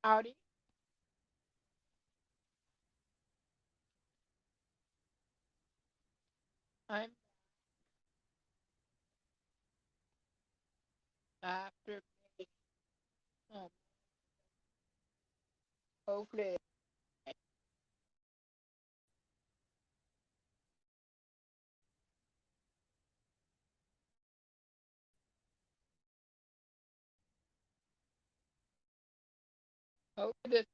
Howdy. I'm after me. Um, hopefully, hopefully this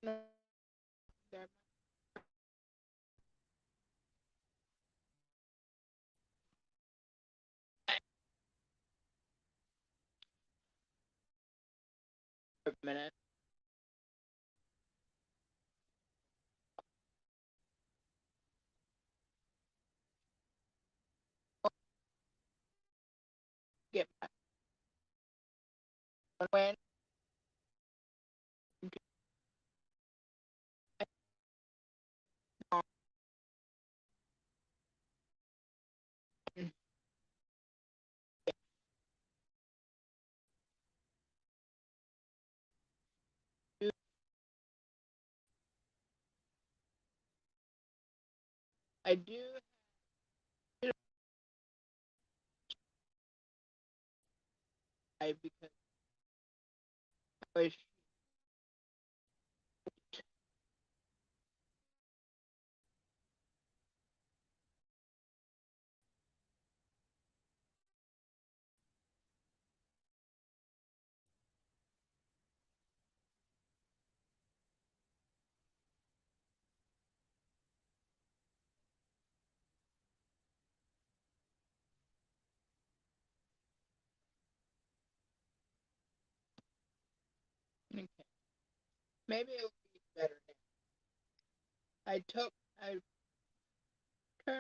there for a minute. Get my when I do I because I was okay. Maybe it'll be better now. I turned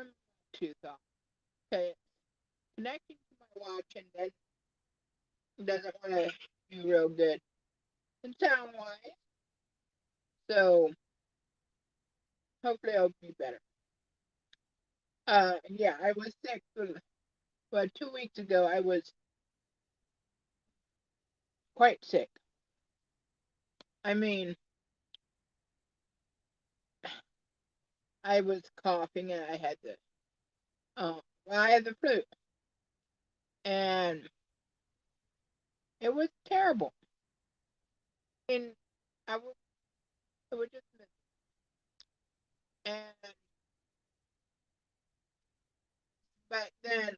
my tooth off. Okay, connecting to my watch and then it doesn't want to do real good and sound wise. So hopefully it'll be better. Yeah, I was sick for well 2 weeks ago. I was quite sick. I mean, I was coughing and I had the well, I had the flu and it was terrible. And I would just miss it. And but then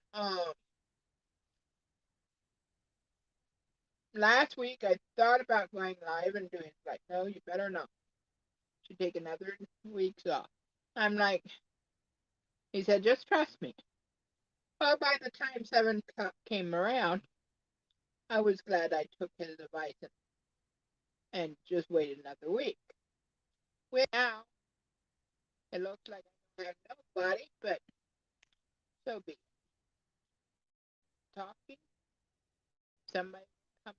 last week I thought about going live and doing like, no, you better not. You should take another weeks off. I'm like, he said, just trust me. Well, by the time 7 o'clock came around, I was glad I took his advice and just waited another week. Well, now it looks like I don't have nobody, but so be it. Talking, somebody come,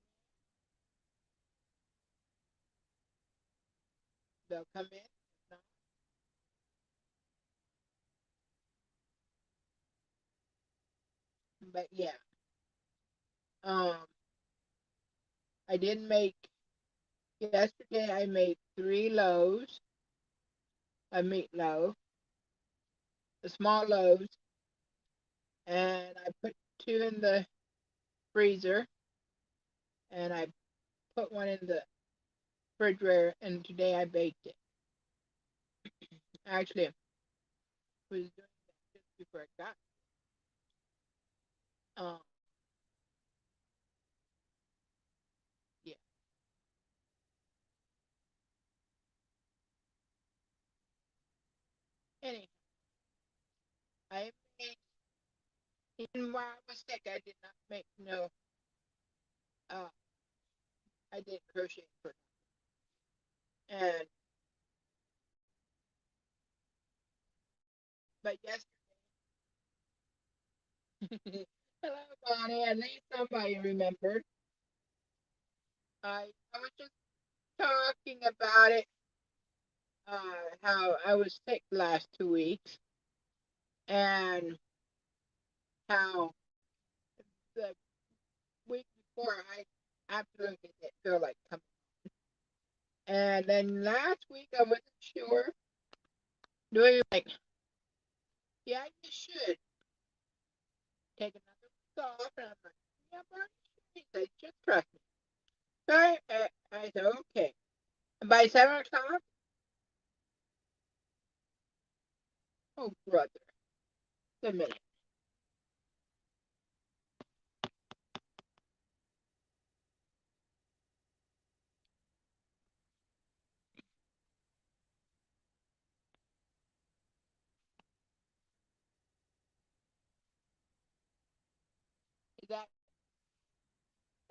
they'll come in. If not, but yeah, um, I did make yesterday. I made 3 loaves of meatloaf, the small loaves, and I put 2 in the freezer, and I put one in the refrigerator. And today I baked it. Actually, I was doing that just before I got. Um, yeah. Anyhow, I made even while I was sick. I did not make no. Uh, I did crochet for and but yesterday. Hello, Bonnie. At least somebody remembered. I was just talking about it, how I was sick the last 2 weeks, and how the week before I absolutely didn't feel like coming. And then last week I wasn't sure. Doing like, yeah, you should take another week off. And I'm like, yeah, but he said, just trust me. So I said, okay. And by 7 o'clock, oh, brother, a minute. Is that,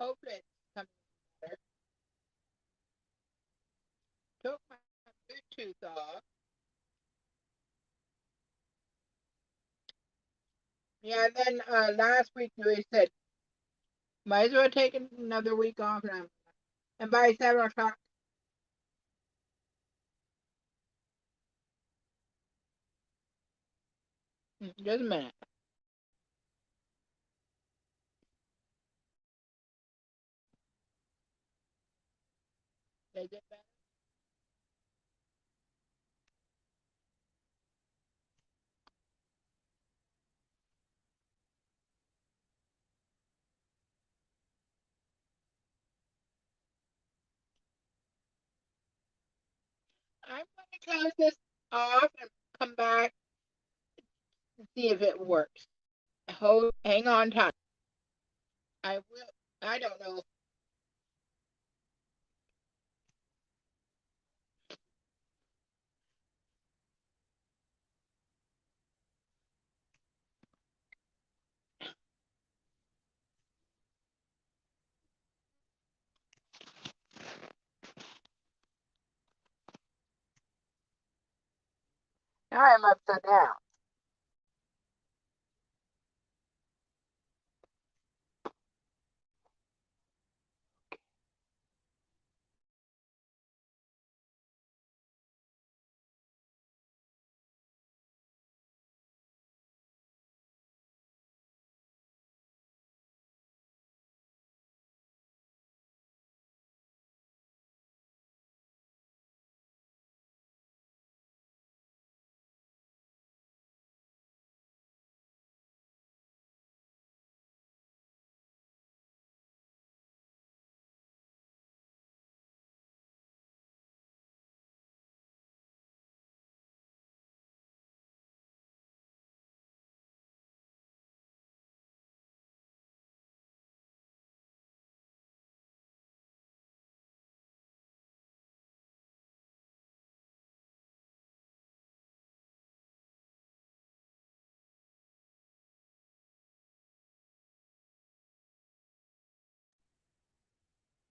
hopefully it's coming better. Took my Bluetooth off. Yeah, and then last week we said, might as well take another week off. And by 7 o'clock, just a minute. Is it better? I'm going to close this off and come back and see if it works. Hang on tight. I will. I don't know. Now I'm upside down.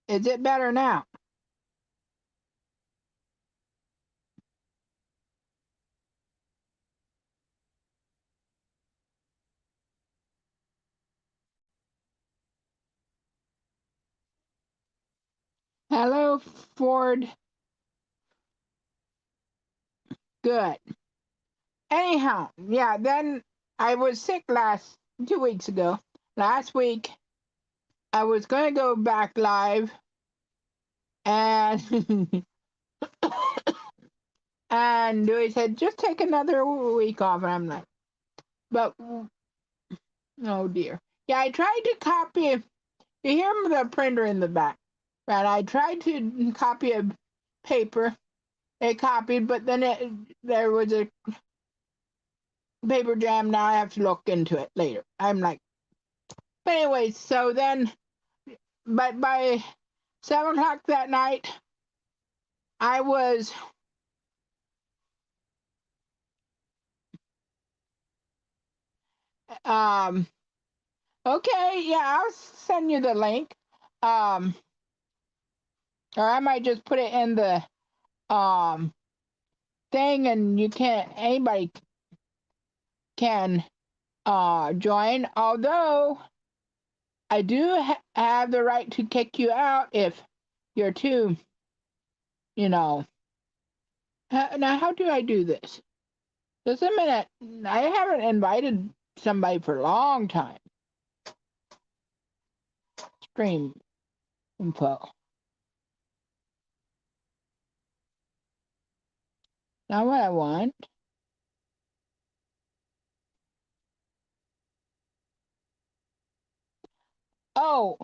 Is it better now? Hello, Ford. Good. Anyhow, yeah, then I was sick 2 weeks ago. Last week, I was going to go back live and and Louis said, just take another week off. And I'm like, but oh dear. Yeah, I tried to copy. You hear the printer in the back, right? I tried to copy a paper. It copied, but then there was a paper jam. Now I have to look into it later. I'm like, but anyway, so then, but by 7 o'clock that night, I was um okay. Yeah, I'll send you the link. Um, or I might just put it in the thing, and you can't. Anybody can join. Although I do have the right to kick you out if you're too you know. Now, how do I do this? Just a minute. I haven't invited somebody for a long time. Stream info. Not what I want. Oh,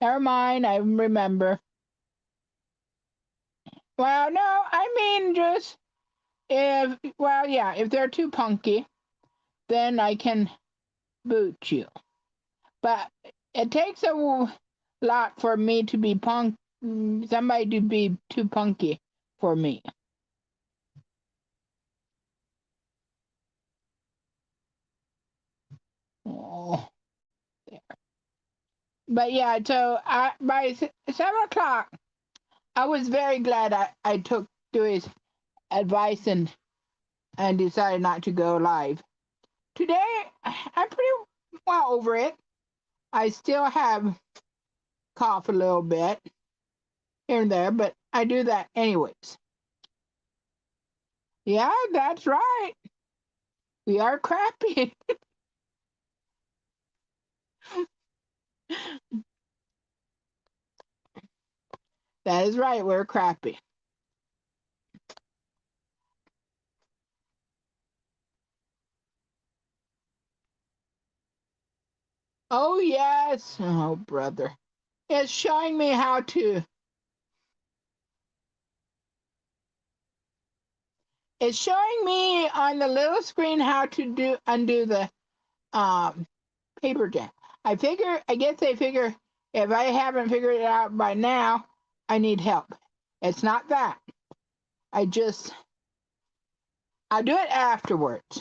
never mind. I remember. Well, no, I mean just if they're too punky, then I can boot you. But it takes a lot for me to be somebody to be too punky for me. Oh, there. But yeah, so by 7 o'clock, I was very glad I took Dewey's advice and decided not to go live. Today, I'm pretty well over it. I still have cough a little bit here and there, but I do that anyways. Yeah, that's right. We are crappy. That is right. We're crappy. Oh, yes. Oh, brother. It's showing me how to. It's showing me on the little screen how to undo the paper jam. I guess they figure if I haven't figured it out by now, I need help. It's not that. I do it afterwards.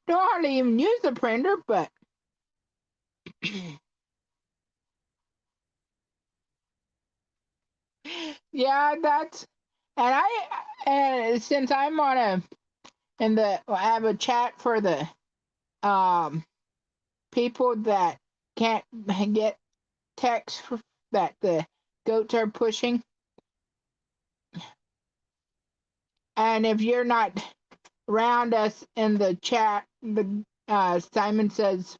Don't hardly even use the printer, but yeah, and since I'm on I have a chat for the um people that can't get text that the goats are pushing. And if you're not around us in the chat, the Simon Says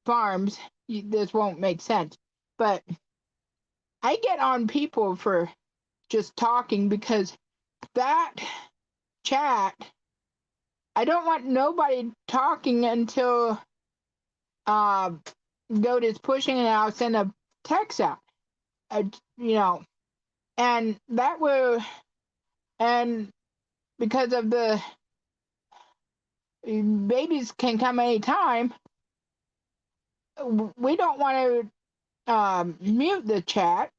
Farms, this won't make sense. But I get on people for just talking because that chat, I don't want nobody talking until Goat is pushing and I'll send a text out. You know, and that will, and because of the babies can come anytime, we don't want to mute the chat.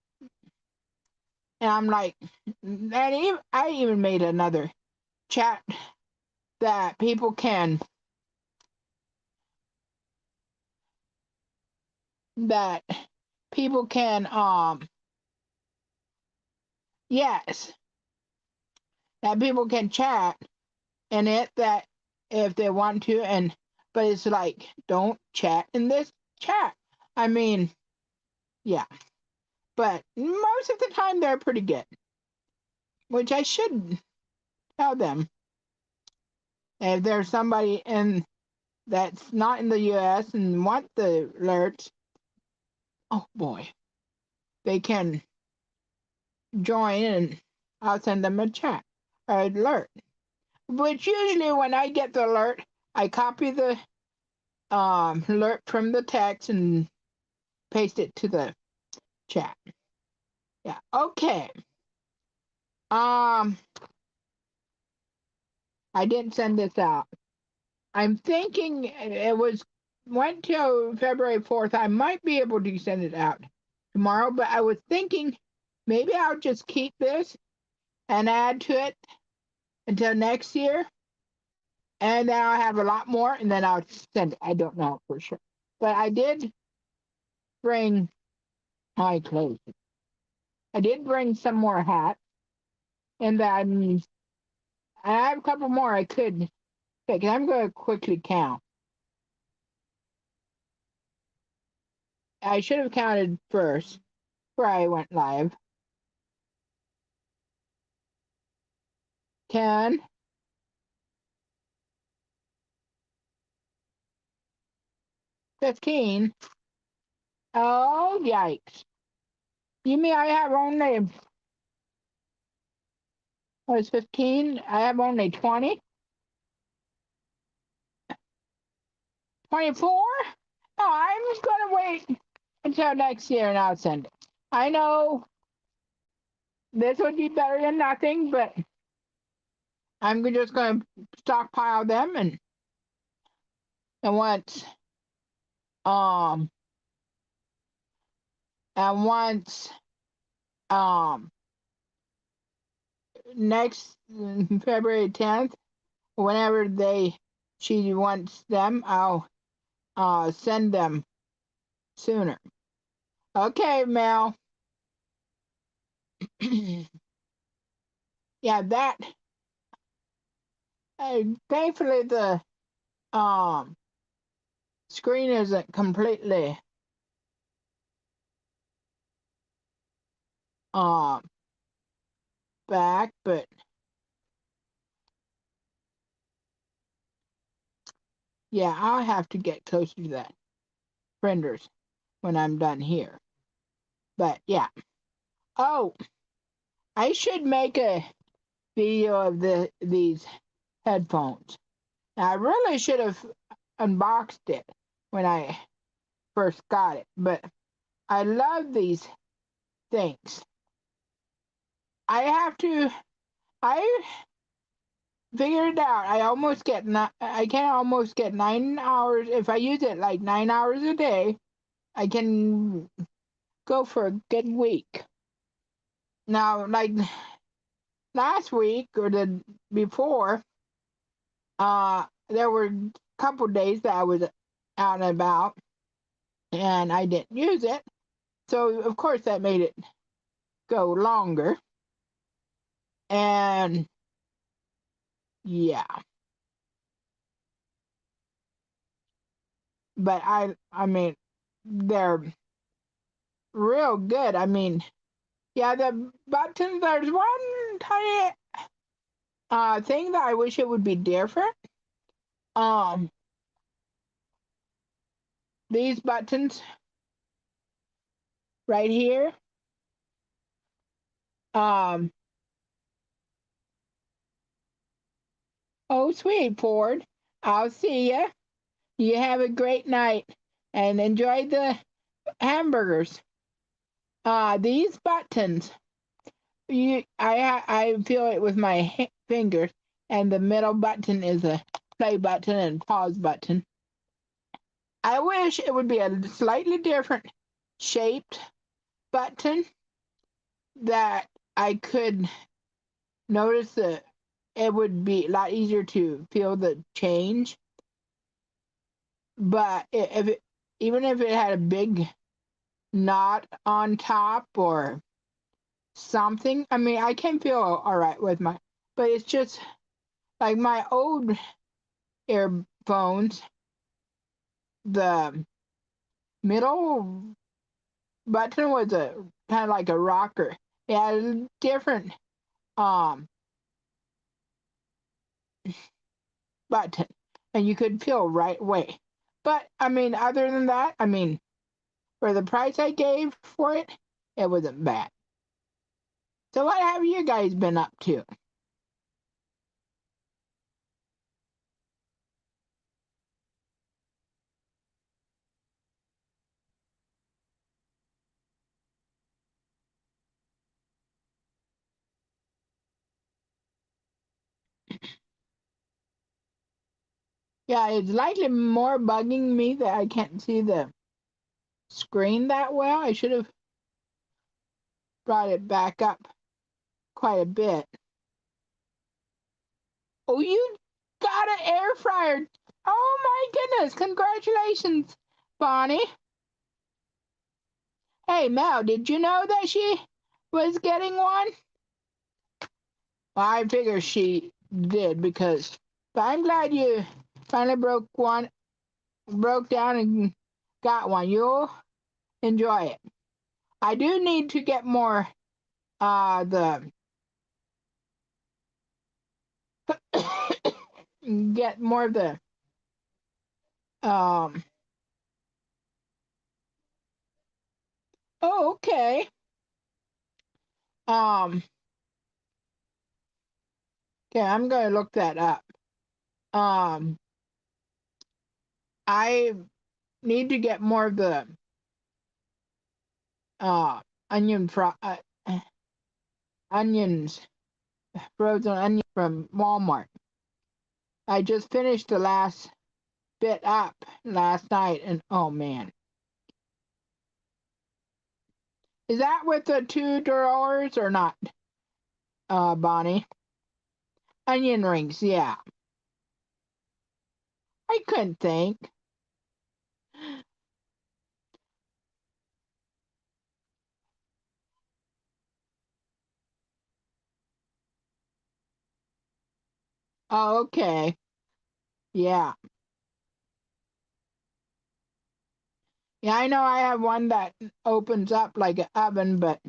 And I'm like, I even made another chat that people can that people can yes, that people can chat in it that if they want to, and but it's like don't chat in this chat. I mean, yeah, but most of the time they're pretty good, which I should tell them if there's somebody in that's not in the U.S. and want the alerts. Oh boy, they can join and I'll send them a chat or alert. Which usually when I get the alert, I copy the alert from the text and paste it to the chat. Yeah. Okay. Um, I didn't send this out. I'm thinking it went till February 4th. I might be able to send it out tomorrow, but I was thinking maybe I'll just keep this and add to it until next year, and then I'll have a lot more, and then I'll send it. I don't know for sure, but I did bring my clothes. I did bring some more hats, and then I have a couple more I could pick. I'm going to quickly count. I should have counted first before I went live. 10, 15. Oh, yikes. You mean I have only, what is 15? I have only 20? 24? No, I'm going to wait until next year and I'll send it. I know this would be better than nothing, but I'm just going to stockpile them and once um and once um next February 10th, whenever she wants them, I'll send them sooner. Okay, Mel. Yeah, that thankfully the um screen isn't completely um back, but yeah, I'll have to get closer to that printers when I'm done here. But yeah. Oh, I should make a video of these headphones. Now, I really should have unboxed it when I first got it, but I love these things. I figured it out. I can almost get 9 hours. If I use it like 9 hours a day, I can go for a good week. Now, like last week or the before, there were a couple days that I was out and about and I didn't use it. So of course that made it go longer. And yeah. But I mean they're real good. I mean, yeah, the buttons, there's one tiny thing that I wish it would be different. Um these buttons right here. Um oh sweet Ford. I'll see ya. You have a great night and enjoy the hamburgers. These buttons, I feel it with my fingers, and the middle button is a play button and pause button. I wish it would be a slightly different shaped button that I could notice that it would be a lot easier to feel the change. But even if it had a big knot on top or something, I mean, I can feel all right with but it's just like my old earphones, the middle button was a kind of like a rocker. It had a different um button, and you could feel right away. But I mean, other than that, I mean, for the price I gave for it, it wasn't bad. So what have you guys been up to? Yeah, it's likely more bugging me that I can't see the screen that well. I should have brought it back up quite a bit. Oh, you got an air fryer. Oh my goodness. Congratulations, Bonnie. Hey, Mel, did you know that she was getting one? Well, I figure she did but I'm glad you finally broke down and got one. You'll enjoy it. I do need to get more the get more of the um. Oh, okay. Um. Okay, I'm gonna look that up. Um. I need to get more of the uh onion onions, frozen onions from Walmart. I just finished the last bit up last night, and oh man, is that with the $2 or not, Bonnie? Onion rings, yeah. I couldn't think. Oh, okay, yeah, yeah. I know I have one that opens up like an oven, but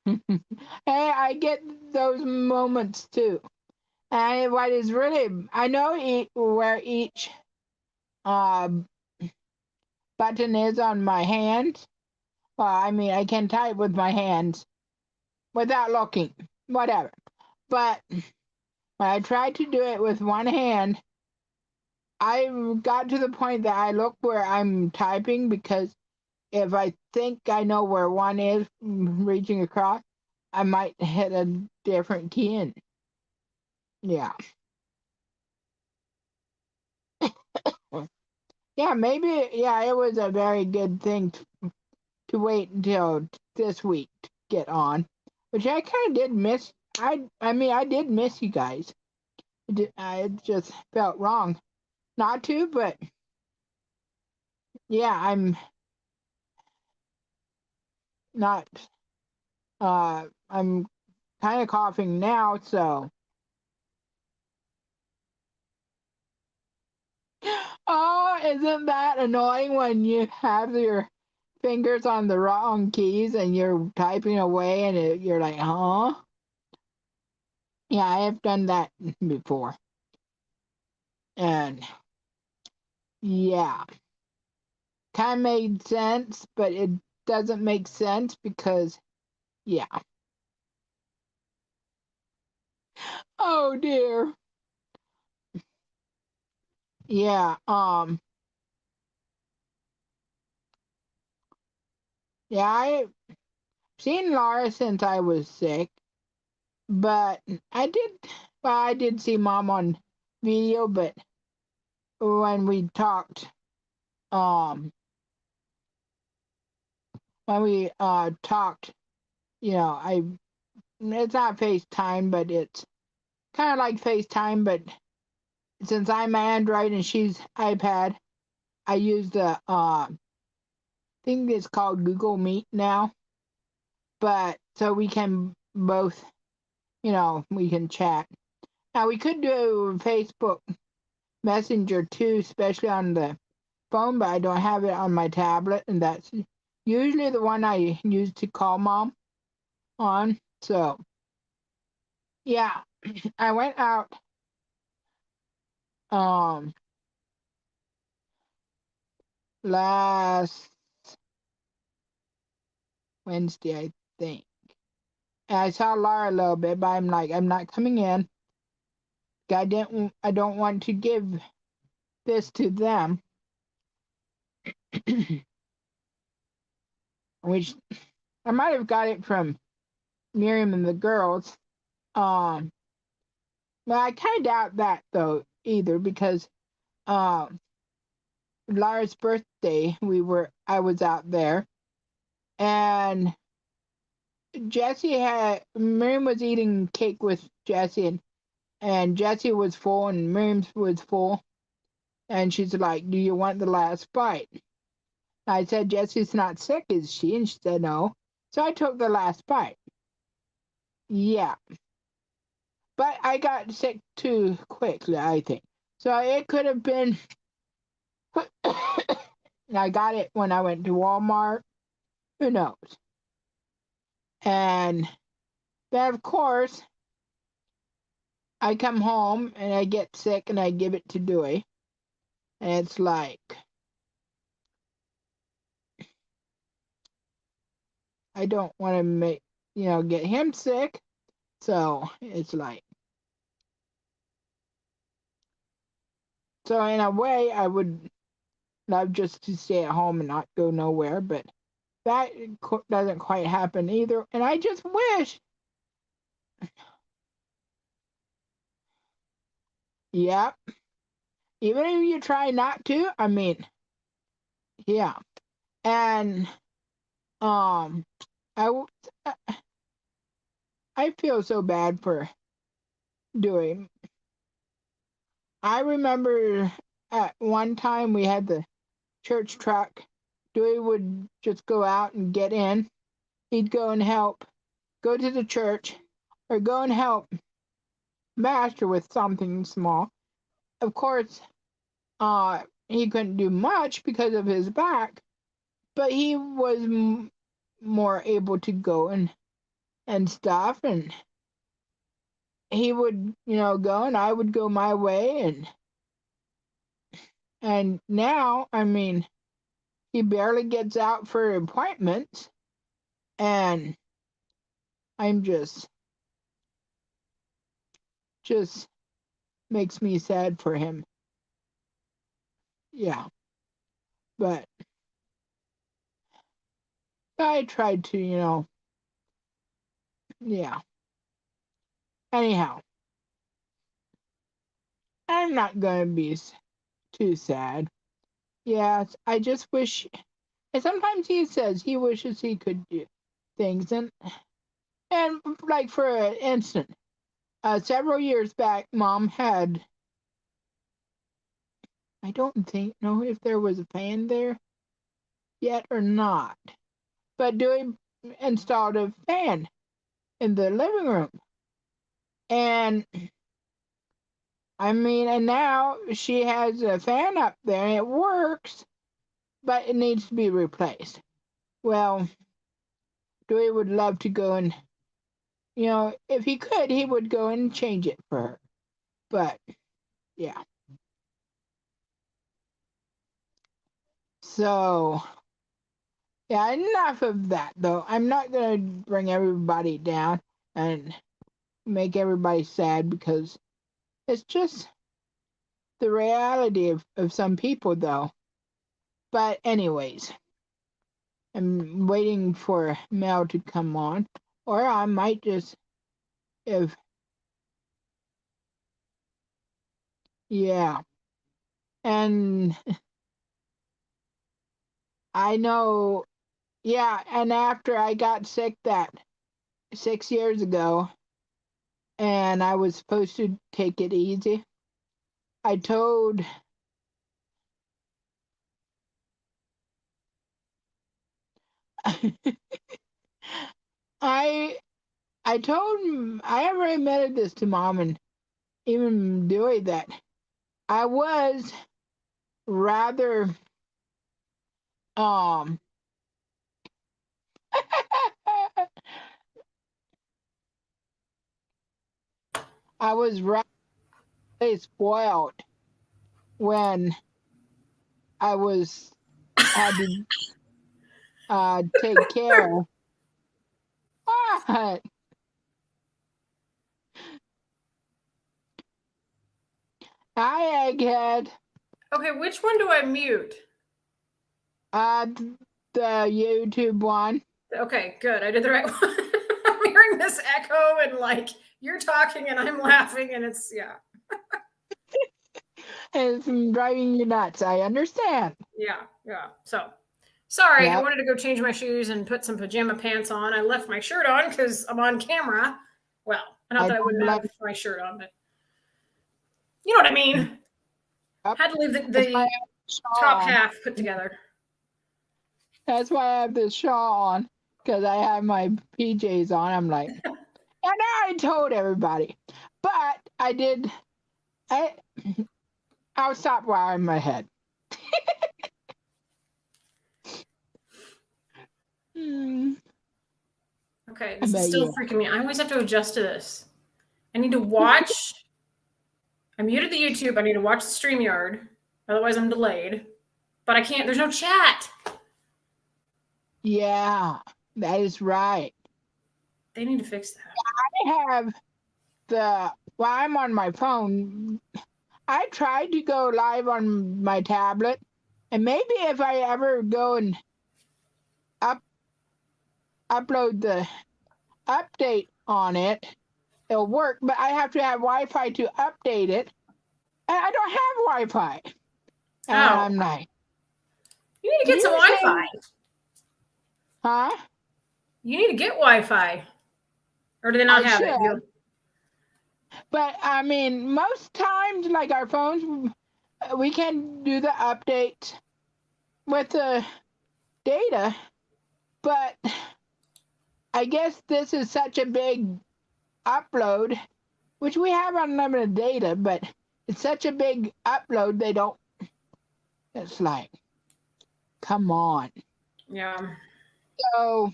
hey, I get those moments too. And what is really, I know where each uh, button is on my hand. Well, I mean, I can type with my hands without looking, whatever. But when I tried to do it with one hand, I got to the point that I look where I'm typing, because if I think I know where one is reaching across, I might hit a different key in. Yeah. Yeah, maybe, yeah, it was a very good thing to wait until this week to get on, which I kind of did miss. I mean, I did miss you guys. I just felt wrong not to, but yeah, I'm not. I'm kind of coughing now, so. Oh, isn't that annoying when you have your fingers on the wrong keys and you're typing away and you're like, huh? Yeah, I have done that before. And yeah, kind of made sense, but it doesn't make sense because, yeah. Oh dear. Yeah, yeah, I've seen Laura since I was sick, but I did, well, I did see Mom on video, but when we talked, um, you know, it's not FaceTime, but it's kind of like FaceTime, but since I'm Android and she's iPad, I use the think it's called Google Meet now. But so we can both, we can chat. Now we could do Facebook Messenger too, especially on the phone, but I don't have it on my tablet, and that's usually the one I use to call Mom on. So yeah, I went out um last Wednesday, I think. And I saw Laura a little bit, but I'm like, I'm not coming in. I don't want to give this to them, which I might have got it from Miriam and the girls. Um, but I kind of doubt that though either, because um Lara's birthday, I was out there, and Miriam was eating cake with Jesse, and Jesse was full and Miriam was full, and she's like, "Do you want the last bite?" I said, "Jesse's not sick, is she?" And she said, "No." So I took the last bite. Yeah, but I got sick too quickly, I think. So it could have been. I got it when I went to Walmart. Who knows? And then, of course, I come home and I get sick and I give it to Dewey. And it's like, I don't want to make, get him sick. So it's like, so in a way, I would love just to stay at home and not go nowhere, but that doesn't quite happen either. And I just wish, yeah, even if you try not to, I mean, yeah. And um, I I feel so bad for doing. I remember at one time we had the church truck. Dewey would just go out and get in. He'd go and help, go to the church, or go and help Master with something small. Of course, he couldn't do much because of his back, but he was more able to go and stuff, and he would, go, and I would go my way, and now, I mean, he barely gets out for appointments, and I'm just makes me sad for him. Yeah, but I tried to, yeah. Anyhow, I'm not gonna be too sad. Yes, I just wish, and sometimes he says he wishes he could do things, and like for instance, several years back, Mom had, I don't know if there was a fan there yet or not, but Dewey installed a fan in the living room, and I mean, and now she has a fan up there and it works, but it needs to be replaced. Well, Dewey would love to go and, if he could, he would go and change it for her. But, yeah. So, yeah, enough of that, though. I'm not going to bring everybody down and make everybody sad because it's just the reality of some people, though. But, anyways, I'm waiting for Mel to come on, or I might just, if, yeah. And I know, yeah, and after I got sick that 6 years ago, and I was supposed to take it easy, I told, I I told, I already admitted this to Mom and even Dewey that I was rather um I was rather spoiled when I was had to take care. What? Hi, Egghead. Okay, which one do I mute? Uh, the YouTube one. Okay, good. I did the right one. I'm hearing this echo and like you're talking and I'm laughing and it's yeah. It's driving you nuts. I understand. Yeah. So sorry, I Yep. wanted to go change my shoes and put some pajama pants on. I left my shirt on because I'm on camera. Well, not I that I don't wouldn't blame. have my shirt on, but you know what I mean. Yep. Had to leave the, That's why I the have the shawl top on. half put together. That's why I have this shawl on because I have my PJs on. I'm like, and I told everybody, but I did. I'll stop while I'm ahead. Hmm. Okay, I this is bet still you. freaking me. I always have to adjust to this. I need to watch I muted the YouTube. I need to watch the StreamYard. Otherwise, I'm delayed. But I can't. There's no chat. Yeah, that is right. They need to fix that. I have while I'm on my phone, I tried to go live on my tablet, and maybe if I ever go and upload the update on it, it'll work. But I have to have Wi-Fi to update it, and I don't have Wi-Fi. And I'm like, you need to get some Wi-Fi. Huh? You need to get Wi-Fi. Or do they not have it? But I mean, most times, like our phones, we can do the updates with the data. But I guess this is such a big upload, which we have unlimited data, but it's such a big upload, they don't. It's like, come on. Yeah. So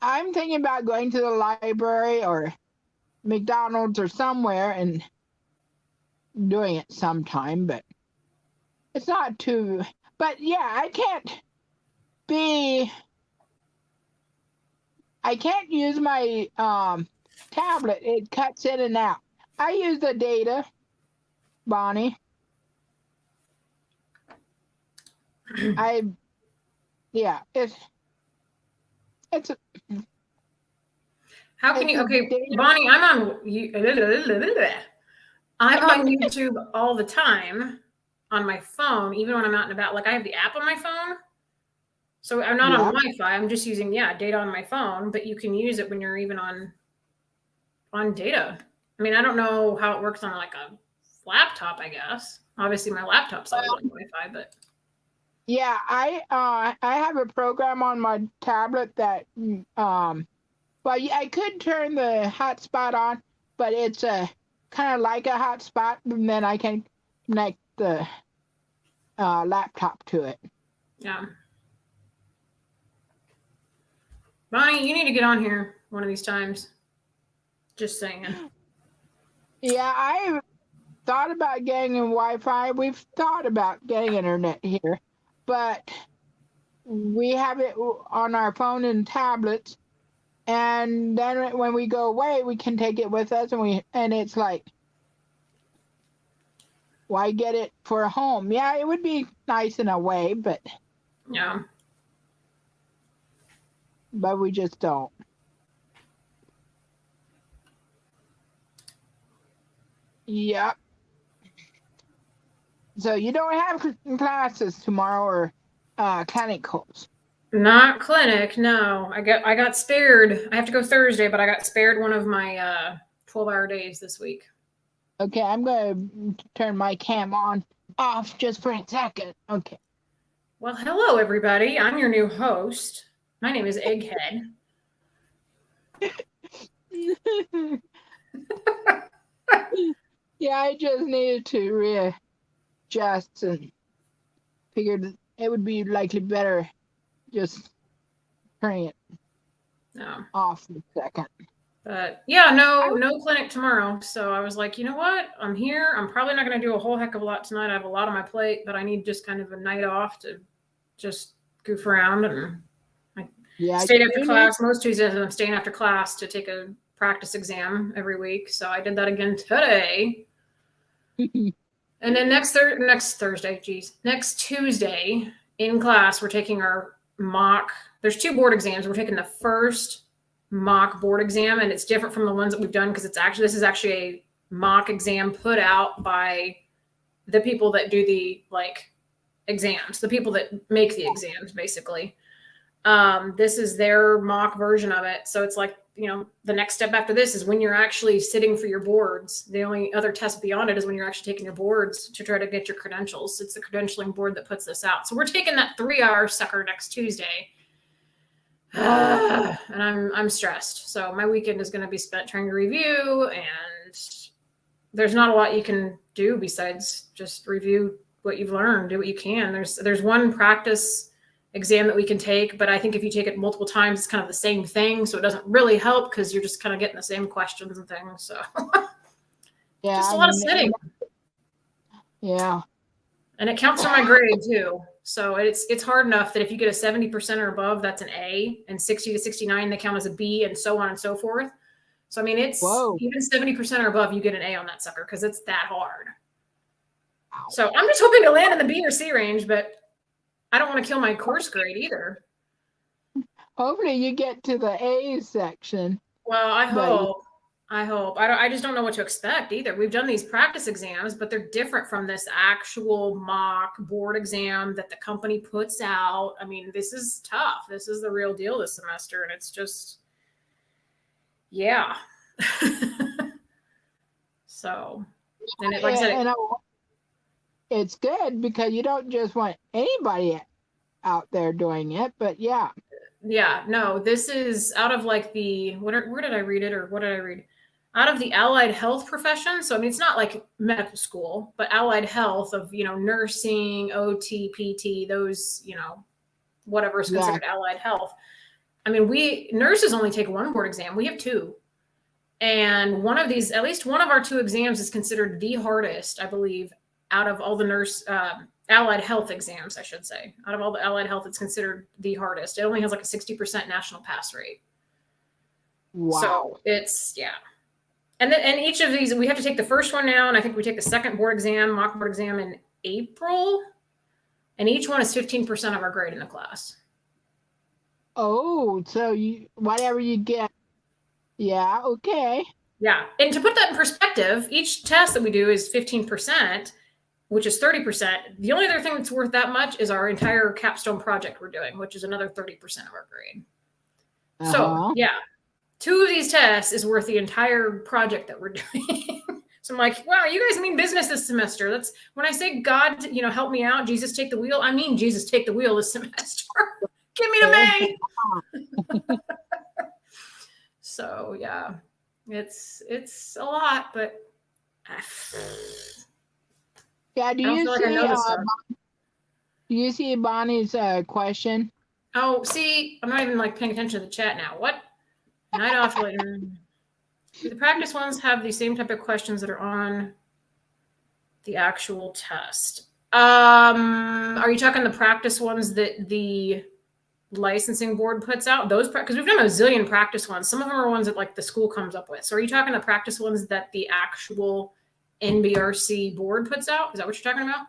I'm thinking about going to the library or McDonald's or somewhere and doing it sometime, but it's not too. But yeah, I can't use my tablet. It cuts in and out. I use the data, Bonnie. Yeah, it's how can you? Okay, Bonnie, I'm on YouTube all the time on my phone, even when I'm out and about. Like I have the app on my phone, so I'm not on Wi-Fi. I'm just using data on my phone. But you can use it when you're even on data. I mean, I don't know how it works on like a laptop. I guess obviously my laptop's always on Wi-Fi, but. Yeah, I have a program on my tablet that well, I could turn the hotspot on, but it's kind of like a hotspot, and then I can connect the laptop to it. Yeah. Bonnie, you need to get on here one of these times. Just saying. Yeah, I thought about getting a Wi-Fi. We've thought about getting internet here, but we have it on our phone and tablets. And then when we go away, we can take it with us, and it's like, why get it for a home? Yeah, it would be nice in a way, but we just don't. Yep. So you don't have classes tomorrow or clinicals? Not clinic, no. I got spared. I have to go Thursday, but I got spared one of my 12-hour days this week. Okay, I'm going to turn my cam off just for a second. Okay. Well, hello, everybody. I'm your new host. My name is Egghead. Yeah, I just needed to readjust and figured it would be likely better just turning it off in a second. But yeah, no clinic tomorrow. So I was like, you know what? I'm here. I'm probably not going to do a whole heck of a lot tonight. I have a lot on my plate, but I need just kind of a night off to just goof around. And I stayed after class. Most Tuesdays I'm staying after class to take a practice exam every week. So I did that again today. And then next Tuesday in class, we're taking our mock. There's 2 board exams. We're taking the first mock board exam, and it's different from the ones that we've done because this is actually a mock exam put out by the people that do the exams, the people that make the exams, basically. This is their mock version of it. So it's like, the next step after this is when you're actually sitting for your boards. The only other test beyond it is when you're actually taking your boards to try to get your credentials. It's the credentialing board that puts this out. So we're taking that 3-hour sucker next Tuesday. And I'm stressed. So my weekend is going to be spent trying to review, and there's not a lot you can do besides just review what you've learned, do what you can. There's one practice exam that we can take, but I think if you take it multiple times, it's kind of the same thing. So it doesn't really help because you're just kind of getting the same questions and things. So yeah, just a lot of sitting. Yeah. And it counts for my grade too. So it's hard enough that if you get a 70% or above, that's an A, and 60 to 69, they count as a B, and so on and so forth. So, I mean, it's Whoa. even 70% or above, you get an A on that sucker because it's that hard. Wow. So I'm just hoping to land in the B or C range, but I don't want to kill my course grade either. Hopefully you get to the A section. Well, I But hope. I just don't know what to expect either. We've done these practice exams, but they're different from this actual mock board exam that the company puts out. I mean, this is tough. This is the real deal this semester, and it's just, yeah. So, and like I said, it's good because you don't just want anybody out there doing it, but yeah. Yeah, no, this is out of like where did I read it, or what did I read? Out of the allied health profession. So, I mean, it's not like medical school, but allied health of, nursing, OT, PT, those, whatever is considered allied health. I mean, nurses only take one board exam. We have two. And one of these, at least one of our two exams is considered the hardest, I believe, out of all the allied health exams, I should say. Out of all the allied health, it's considered the hardest. It only has like a 60% national pass rate. Wow. So it's, yeah. And each of these, we have to take the first one now, and I think we take the second mock board exam in April. And each one is 15% of our grade in the class. Oh, so whatever you get. Yeah, okay. Yeah. And to put that in perspective, each test that we do is 15%, which is 30%. The only other thing that's worth that much is our entire capstone project we're doing, which is another 30% of our grade. So, yeah, two of these tests is worth the entire project that we're doing. So I'm like, wow, you guys mean business this semester. That's when I say God, help me out, Jesus, take the wheel. I mean, Jesus, take the wheel this semester. Give me the May. So, yeah, it's a lot, but yeah. Do you see Bonnie's question? Oh, see, I'm not even like paying attention to the chat now. What? Night off later. Do the practice ones have the same type of questions that are on the actual test? Are you talking the practice ones that the licensing board puts out? Those, because we've done a zillion practice ones. Some of them are ones that like the school comes up with. So are you talking the practice ones that the actual NBRC board puts out? Is that what you're talking about?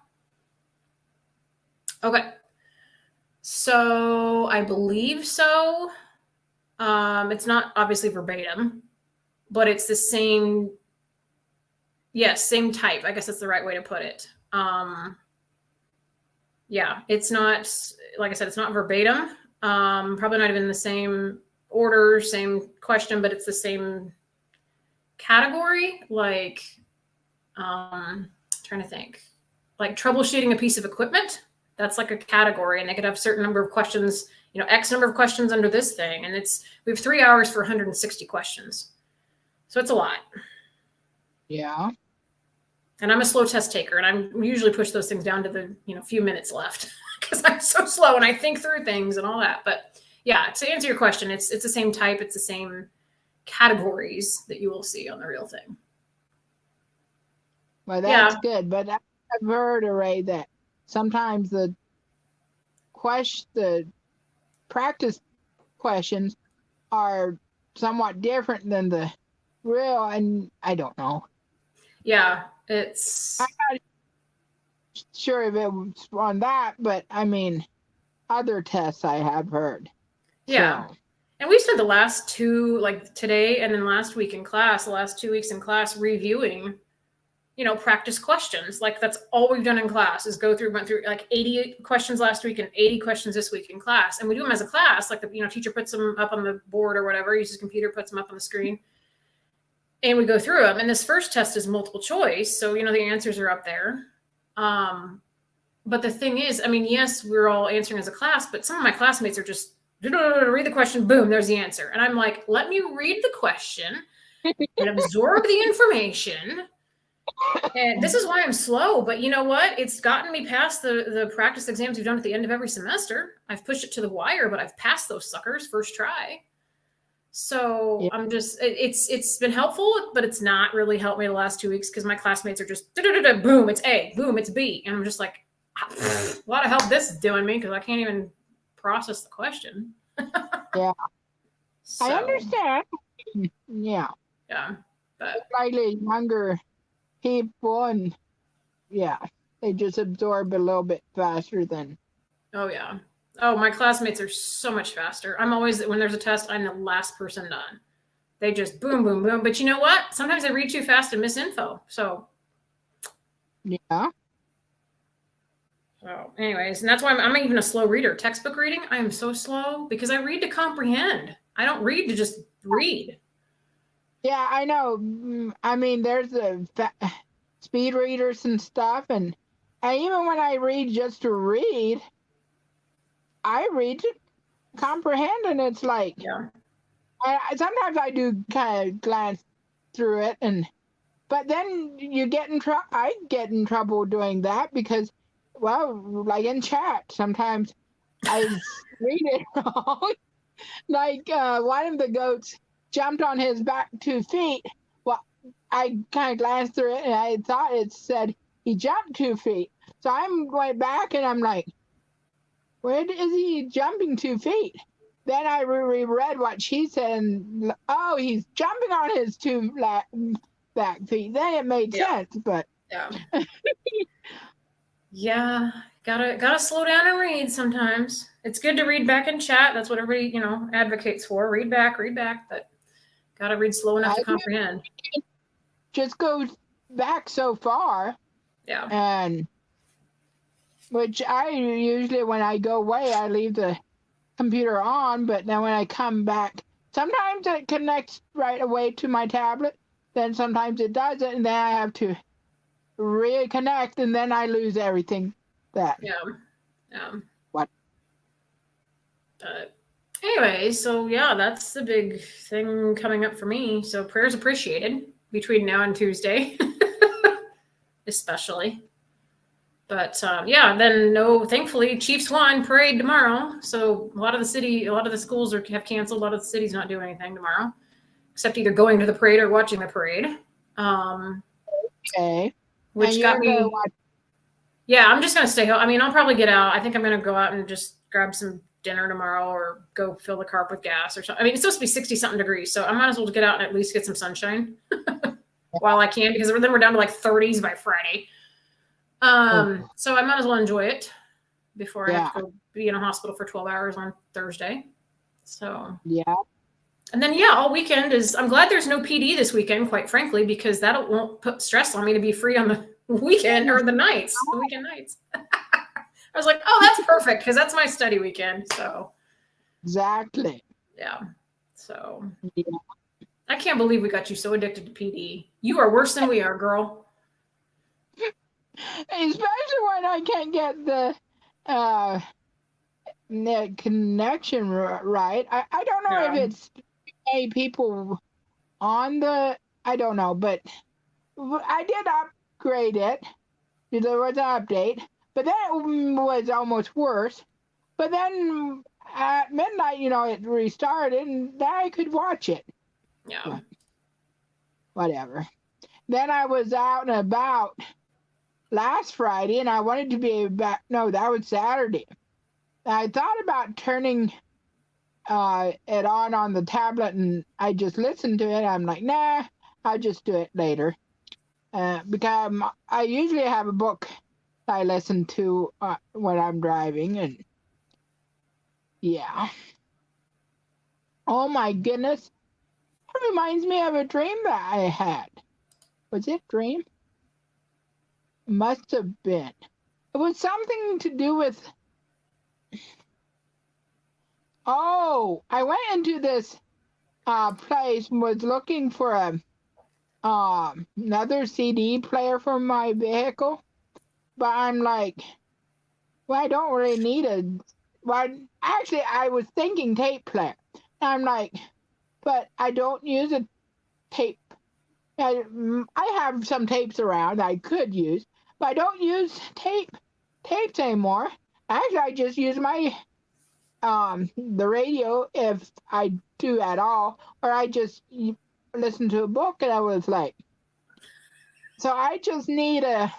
Okay. So I believe so. It's not obviously verbatim, but it's the same. Yes, same type. I guess that's the right way to put it. Yeah, it's not, like I said, it's not verbatim. Probably not even the same order, same question, but it's the same category. Like, trying to think, like troubleshooting a piece of equipment. That's like a category, and they could have a certain number of questions, X number of questions under this thing. And we have 3 hours for 160 questions. So it's a lot. Yeah. And I'm a slow test taker, and I usually push those things down to the, few minutes left because I'm so slow and I think through things and all that. But yeah, to answer your question, it's the same type. It's the same categories that you will see on the real thing. Well, that's good. But I've heard, Ray, that sometimes the practice questions are somewhat different than the real, and I don't know. Yeah, I'm not sure if it was on that, but I mean, other tests I have heard. Yeah. So. And we spent the last two, like today and then last week in class, the last 2 weeks in class reviewing, practice questions. Like that's all we've done in class is went through like 80 questions last week and 80 questions this week in class. And we do them as a class, like the, teacher puts them up on the board or whatever, uses computer, puts them up on the screen. And we go through them. And this first test is multiple choice. So, the answers are up there. But the thing is, I mean, yes, we're all answering as a class, but some of my classmates are just read the question, boom, there's the answer. And I'm like, let me read the question and absorb the information. And this is why I'm slow. But you know what? It's gotten me past the practice exams we've done at the end of every semester. I've pushed it to the wire, but I've passed those suckers first try. So Yeah. I'm just it's been helpful, but it's not really helped me the last 2 weeks because my classmates are just boom, it's A, boom, it's B, and I'm just like, a lot of help this is doing me because I can't even process the question. Yeah. I So understand. Yeah. yeah, but Slightly younger people, and yeah, they just absorb a little bit faster than. oh yeah, oh my classmates are so much faster. I'm always when there's a test, I'm the last person done. They just boom, boom, boom. But you know what? Sometimes I read too fast and miss info. Yeah. So, anyways, and that's why I'm even a slow reader. Textbook reading, I am so slow because I read to comprehend. I don't read to just read. Yeah, I know. I mean, there's the speed readers and stuff, and even when I read just to read, I read to comprehend, and it's like Yeah. sometimes I do kind of glance through it, and but then you get in trouble. I get in trouble doing that because, well, like in chat, sometimes I read it wrong. Like one of the goats jumped on his back 2 feet. Well, I kind of glanced through it and I thought it said he jumped 2 feet. So I'm going back and I'm like, where is he jumping 2 feet? Then I reread what she said, and oh, he's jumping on his two back feet. Then it made Yeah. sense, but Yeah. Yeah. Gotta slow down and read sometimes. It's good to read back in chat. That's what everybody, advocates for. Read back, but gotta read slow enough I to comprehend. just go back so far, Yeah. and which I usually, when I go away, I leave the computer on, but then when I come back, sometimes it connects right away to my tablet, then sometimes it doesn't, and then I have to reconnect, and then I lose everything. That Yeah. Yeah. what? But anyway, so yeah, that's the big thing coming up for me. So prayers appreciated between now and Tuesday, especially. But yeah, then no, thankfully Chiefs won parade tomorrow. So a lot of the schools have canceled. A lot of the cities not doing anything tomorrow, except either going to the parade or watching the parade. Okay, and Which got you're gonna me. watch? Yeah, I'm just gonna stay home. I mean, I'll probably get out. I think I'm gonna go out and just grab some dinner tomorrow, or go fill the car up with gas or something. I mean, it's supposed to be 60 something degrees, so I might as well get out and at least get some sunshine while I can, because then we're down to like 30s by Friday. Oh, So I might as well enjoy it before I have yeah, to go be in a hospital for 12 hours on Thursday. So, yeah. and then yeah, all weekend I'm glad there's no PD this weekend, quite frankly, because that won't put stress on me to be free on the weekend or the weekend nights. I was like, oh, that's perfect because that's my study weekend. So Exactly. yeah. So Yeah. I can't believe we got you so addicted to PD. You are worse than we are, girl. Especially when I can't get the net connection right. I don't know if Yeah. it's any people on the. I don't know, but I did upgrade it. There was an update, but then it was almost worse. But then at midnight, it restarted, and then I could watch it. Yeah. But whatever. Then I was out and about last Friday, and I wanted to be back. No, that was Saturday. I thought about turning it on the tablet, and I just listened to it. I'm like, nah, I'll just do it later. Because I usually have a book I listen to when I'm driving, and yeah. Oh my goodness, that reminds me of a dream that I had. Was it dream? Must have been. It was something to do with. Oh, I went into this place and was looking for a another CD player for my vehicle, but I'm like, well, I don't really need a. Well, actually, I was thinking tape player. I'm like, but I don't use a tape. I have some tapes around I could use, but I don't use tapes anymore. Actually, I just use my the radio if I do at all, or I just listen to a book, and I was like, so I just need it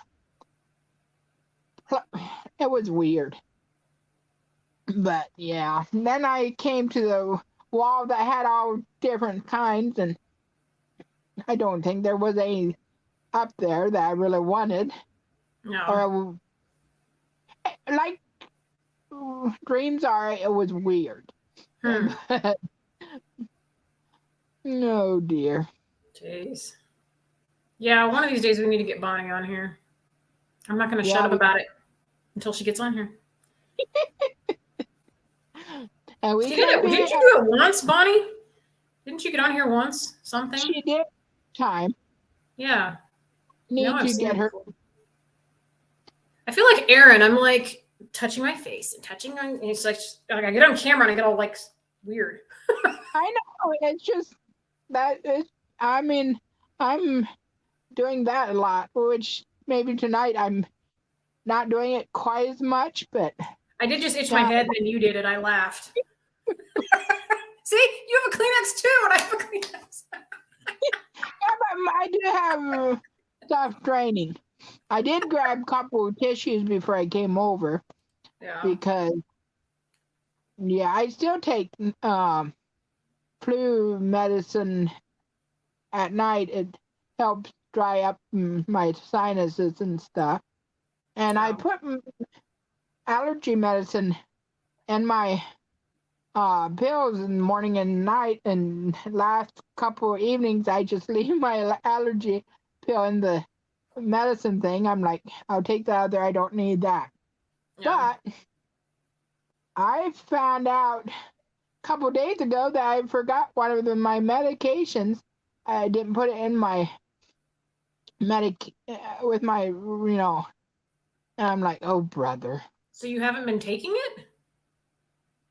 was weird. But yeah, and then I came to the wall that had all different kinds, and I don't think there was any up there that I really wanted, No. or like dreams are. It was weird. Hmm. But no, dear. Jeez. Yeah, one of these days we need to get Bonnie on here. I'm not going to shut Yeah, up about it until she gets on here. and we She did can it. be. Didn't you do it once, Bonnie? Didn't you get on here once? Something? She did time. Yeah. No, Need I've to seen get it her. before. I feel like Aaron. I'm like touching my face and touching on. And it's like I get on camera and I get all like weird. I know. It's just that. I mean, I'm doing that a lot, which maybe tonight I'm not doing it quite as much, but I did just itch my yeah, head, and then you did it. I laughed. See, you have a Kleenex too, and I have a Kleenex. but I do have stuff draining. I did grab a couple of tissues before I came over Yeah. because, yeah, I still take flu medicine at night. It helps dry up my sinuses and stuff. And I put allergy medicine in my pills in the morning and night. And last couple of evenings, I just leave my allergy pill in the medicine thing. I'm like, I'll take that out there. I don't need that. Yeah. But I found out a couple days ago that I forgot one of my medications. I didn't put it in my with my, and I'm like, oh, brother. So you haven't been taking it?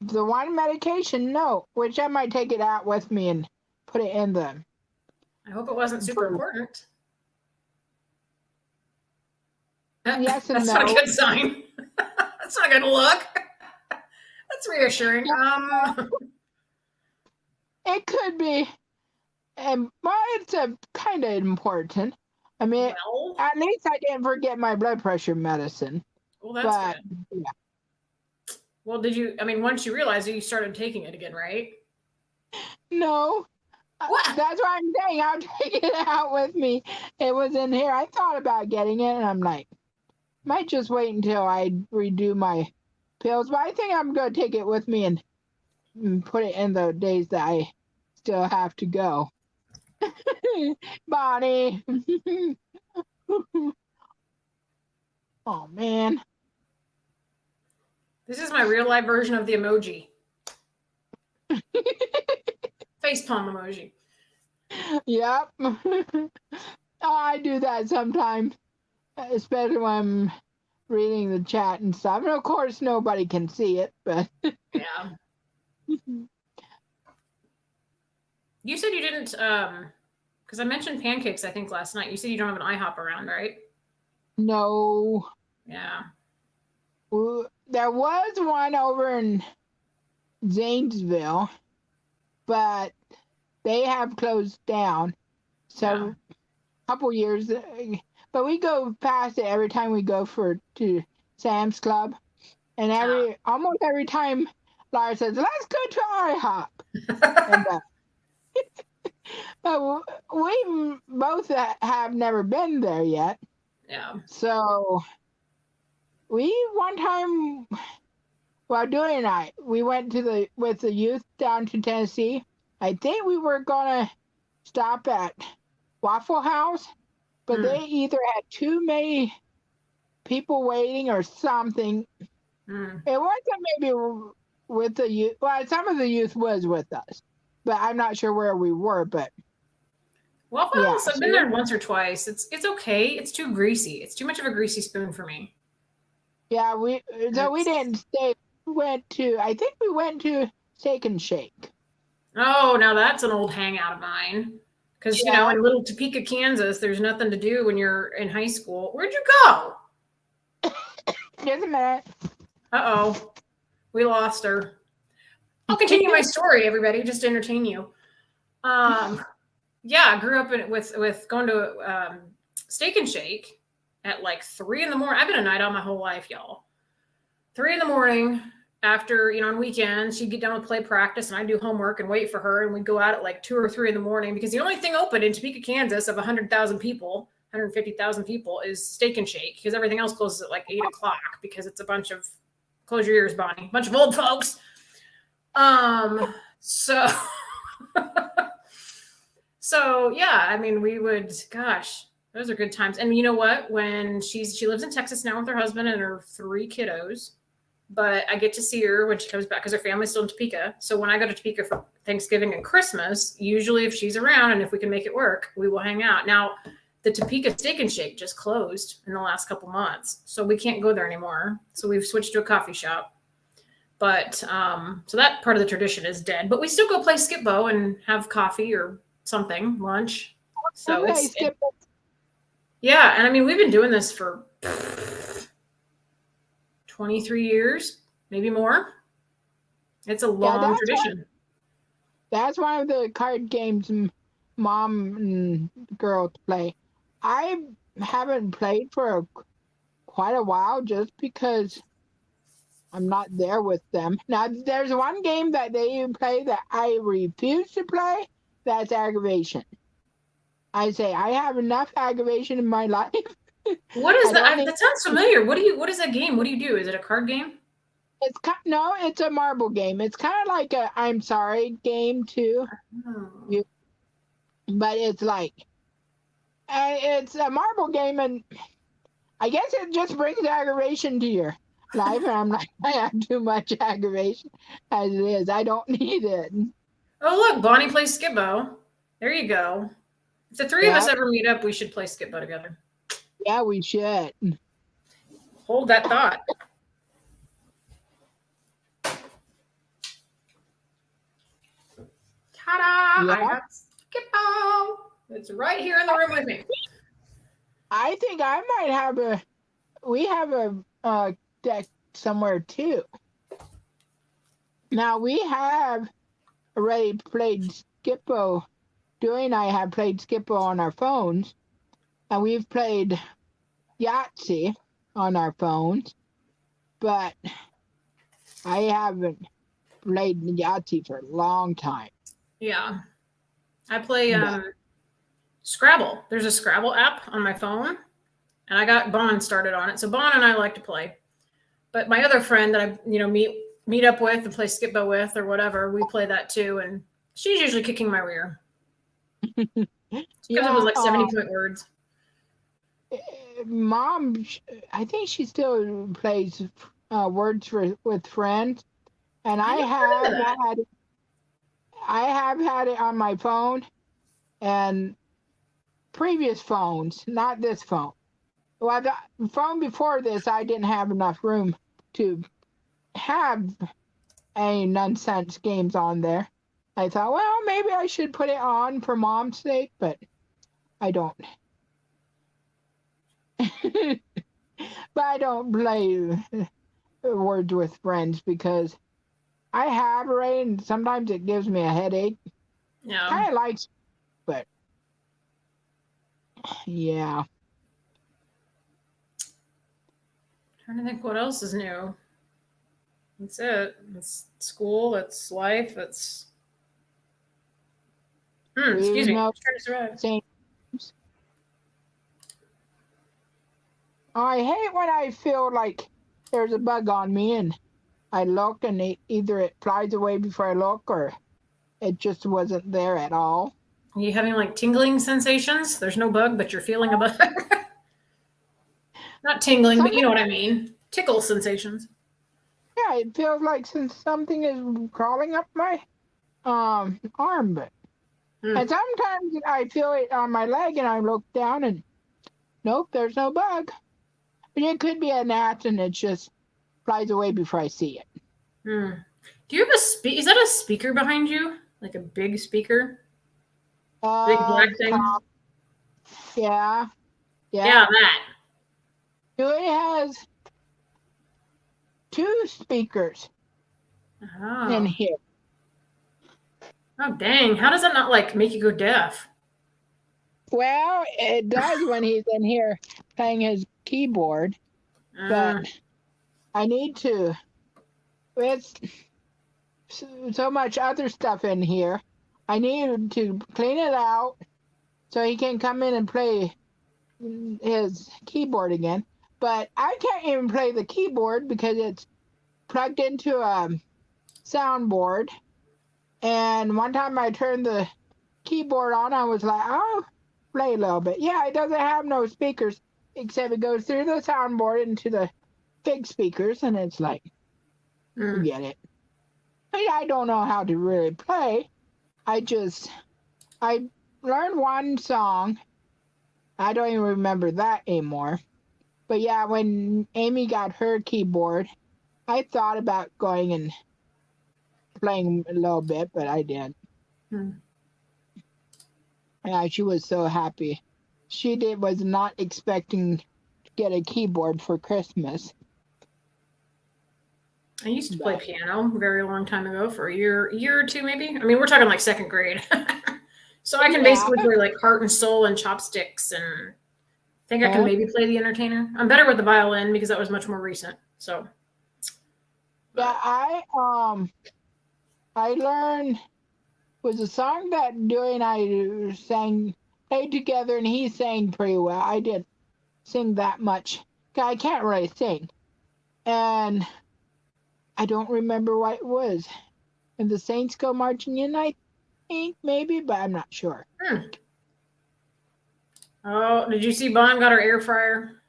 The one medication, no, which I might take it out with me and put it in the. I hope it wasn't super important. Yes and That's no. not a good sign. That's not a good look. That's reassuring. It could be, well, it's kind of important. I mean, Well, at least I didn't forget my blood pressure medicine. that's But good. yeah. Well, did you? I mean, once you realized it, you started taking it again, right? No, What? that's what I'm saying. I'll take it out with me. It was in here. I thought about getting it, and I'm like, might just wait until I redo my pills. But I think I'm going to take it with me and put it in the days that I still have to go. Bonnie. Oh, man. This is my real life version of the emoji. Facepalm emoji. Yep. I do that sometimes, especially when I'm reading the chat and stuff. And of course, nobody can see it, but. Yeah. You said you didn't, because I mentioned pancakes, I think, last night. You said you don't have an IHOP around, right? No. Yeah. There was one over in Zanesville, but they have closed down. So a couple years, but we go past it every time we go to Sam's Club, and almost every time Laura says, "Let's go to IHOP," and but we both have never been there yet. Yeah. So we one time, well, Dory and I, we went with the youth down to Tennessee. I think we were gonna stop at Waffle House, but they either had too many people waiting or something. It wasn't maybe with the youth. Well, some of the youth was with us, but I'm not sure where we were. But Waffle yeah, House, I've been there once or twice. It's okay. It's too greasy. It's too much of a greasy spoon for me. Yeah, we didn't stay. I think we went to Steak and Shake. Oh, now that's an old hangout of mine. Because, in little Topeka, Kansas, there's nothing to do when you're in high school. Where'd you go? Just a minute. Uh-oh. We lost her. I'll continue my story, everybody, just to entertain you. Yeah, I grew up with going to Steak and Shake at like 3 in the morning. I've been a night owl my whole life, y'all. 3 in the morning after, on weekends, she'd get done with play practice and I'd do homework and wait for her. And we'd go out at like 2 or 3 in the morning because the only thing open in Topeka, Kansas of 100,000 people, 150,000 people is Steak and Shake because everything else closes at like 8 o'clock because it's a bunch of, close your ears, Bonnie, bunch of old folks. So, so yeah, I mean, we would, gosh, those are good times. And you know what? When she lives in Texas now with her husband and her 3 kiddos, but I get to see her when she comes back because her family's still in Topeka. So when I go to Topeka for Thanksgiving and Christmas, usually if she's around and if we can make it work, we will hang out. Now, the Topeka Steak and Shake just closed in the last couple months, so we can't go there anymore. So we've switched to a coffee shop. But so that part of the tradition is dead. But we still go play skip-bo and have coffee or something, lunch. So yeah, and I mean we've been doing this for 23 years, maybe more. It's a long tradition. That's one of the card games mom and girls play. I haven't played for quite a while just because I'm not there with them. Now, there's one game that they play that I refuse to play. That's aggravation. I say I have enough aggravation in my life. What is that? That sounds familiar. What is that game? What do you do? Is it a card game? It's a marble game. It's kind of like a I'm sorry game too. Oh. But it's like, it's a marble game, and I guess it just brings aggravation to your life. And I'm like, I have too much aggravation as it is. I don't need it. Oh, look, Bonnie plays skip-bo. There you go. If the 3 of us ever meet up, we should play skip-bo together. Yeah, we should. Hold that thought. Ta-da! I got skip-bo. It's right here in the room with me. I think I might have we have a deck somewhere too. Now we have already played skip-bo. Dewey and I have played skip-bo on our phones, and we've played Yahtzee on our phones, but I haven't played Yahtzee for a long time. Yeah. I play Scrabble. There's a Scrabble app on my phone, and I got Bon started on it. So Bon and I like to play. But my other friend that I, meet up with and play skip-bo with or whatever, we play that too, and she's usually kicking my rear. Because it was like 70-point words. Mom, I think she still plays Words with Friends, and I have had it on my phone and previous phones, not this phone. Well, the phone before this, I didn't have enough room to have any nonsense games on there. I thought, well, maybe I should put it on for Mom's sake, but I don't. But I don't play Words with Friends because I have already, and sometimes it gives me a headache. Yeah. Kind of likes, but yeah. Trying to think what else is new. That's it. It's school. It's life. It's. Excuse me. Trying to survive. I hate when I feel like there's a bug on me and I look and either it flies away before I look or it just wasn't there at all. Are you having like tingling sensations? There's no bug, but you're feeling a bug. Not tingling, but you know what I mean. Tickle sensations. Yeah, it feels like something is crawling up my arm, but and sometimes I feel it on my leg and I look down and nope, there's no bug. But it could be a gnat and it just flies away before I see it. Do you have is that a speaker behind you? Like a big speaker? Big black thing? Yeah. Yeah, that. It has 2 speakers in here. Oh dang! How does that not like make you go deaf? Well, it does when he's in here playing his keyboard, but Mm. I need to. It's so much other stuff in here. I need to clean it out so he can come in and play his keyboard again. But I can't even play the keyboard because it's plugged into a soundboard. And one time I turned the keyboard on, I was like, "I'll play a little bit." Yeah, it doesn't have no speakers except it goes through the soundboard into the big speakers, and it's like, Mm. forget it. I don't know how to really play. I learned one song. I don't even remember that anymore. But yeah, when Amy got her keyboard, I thought about going and playing a little bit, but I didn't. Mm. Yeah, she was so happy. Was not expecting to get a keyboard for Christmas, I used to play but piano a very long time ago for a year or two, maybe. I mean, we're talking like second grade. So I can yeah, basically play like Heart and Soul and Chopsticks, and think I can huh? maybe play the Entertainer. I'm better with the violin because that was much more recent. So, Yeah, but I learned was a song that Dewey and I sang played together, and he sang pretty well. I didn't sing that much. I can't really sing, and I don't remember what it was. And the Saints go marching in, I think maybe, but I'm not sure. hmm. Oh, did you see Bon got her air fryer?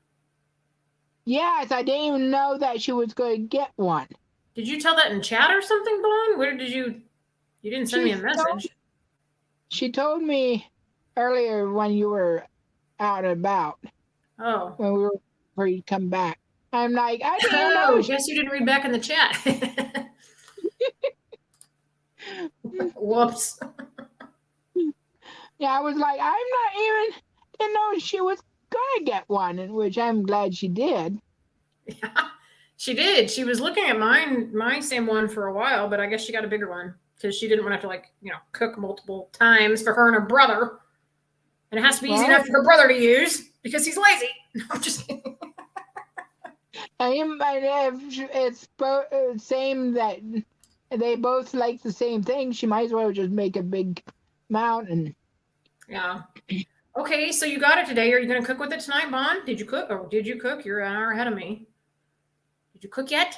Yes, I didn't even know that she was going to get one. Did you tell that in chat or something, Bon? Where did you? You didn't send me a She told message. she told me earlier when you were out and about Oh. when we were before you come back. I'm like, I didn't even know Oh, she. guess you didn't read back in the chat. Whoops. Yeah, I was like, I'm not even didn't know she was gonna get one, and which I'm glad she did. Yeah, she did. She was looking at my same one for a while, but I guess she got a bigger one because she didn't want to have to like cook multiple times for her and her brother, and it has to be easy Well, enough for her brother to use because he's lazy. No, I'm just kidding. it's both same that they both like the same thing. She might as well just make a big mountain. Yeah. Okay, so you got it today. Are you going to cook with it tonight, Bon? Did you cook? Or did you cook? You're an hour ahead of me. Did you cook yet?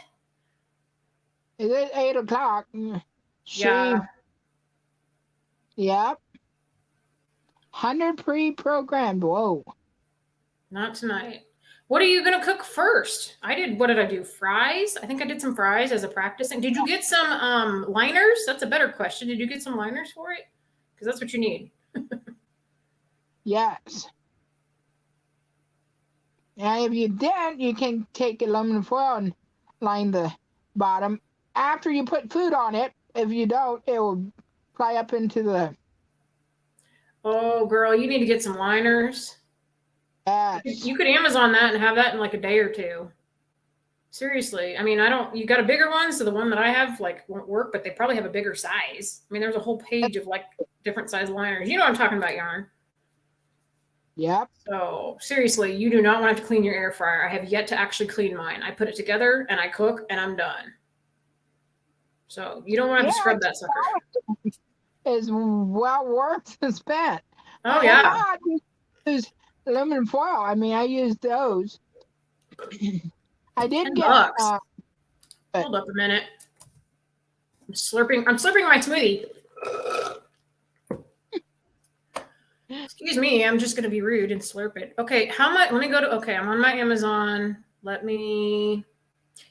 It is 8 o'clock. Yeah. She, yep, 100 pre-programmed. Whoa. Not tonight. What are you gonna cook first? What did I do? Fries? I think I did some fries as a practicing. Did you get some liners? That's a better question. Did you get some liners for it? Because that's what you need. Yes. And if you didn't, you can take aluminum foil and line the bottom. After you put food on it, if you don't, it will fly up into the Oh girl, you need to get some liners. ash. You could Amazon that and have that in like a day or two. Seriously. I mean, I don't you got a bigger one, so the one that I have like won't work, but they probably have a bigger size. I mean, there's a whole page of like different size liners. You know what I'm talking about, yarn. Yep. So seriously, you do not want to have to clean your air fryer. I have yet to actually clean mine. I put it together and I cook and I'm done. So you don't want to have Yeah, to scrub that sucker. it's well worth the spent. Oh And yeah, not use aluminum foil. I mean, I used those. I did $10. get, Hold up a minute. I'm slurping my smoothie. Excuse me, I'm just gonna be rude and slurp it. Okay, how much? Let me go to. Okay, I'm on my Amazon. Let me.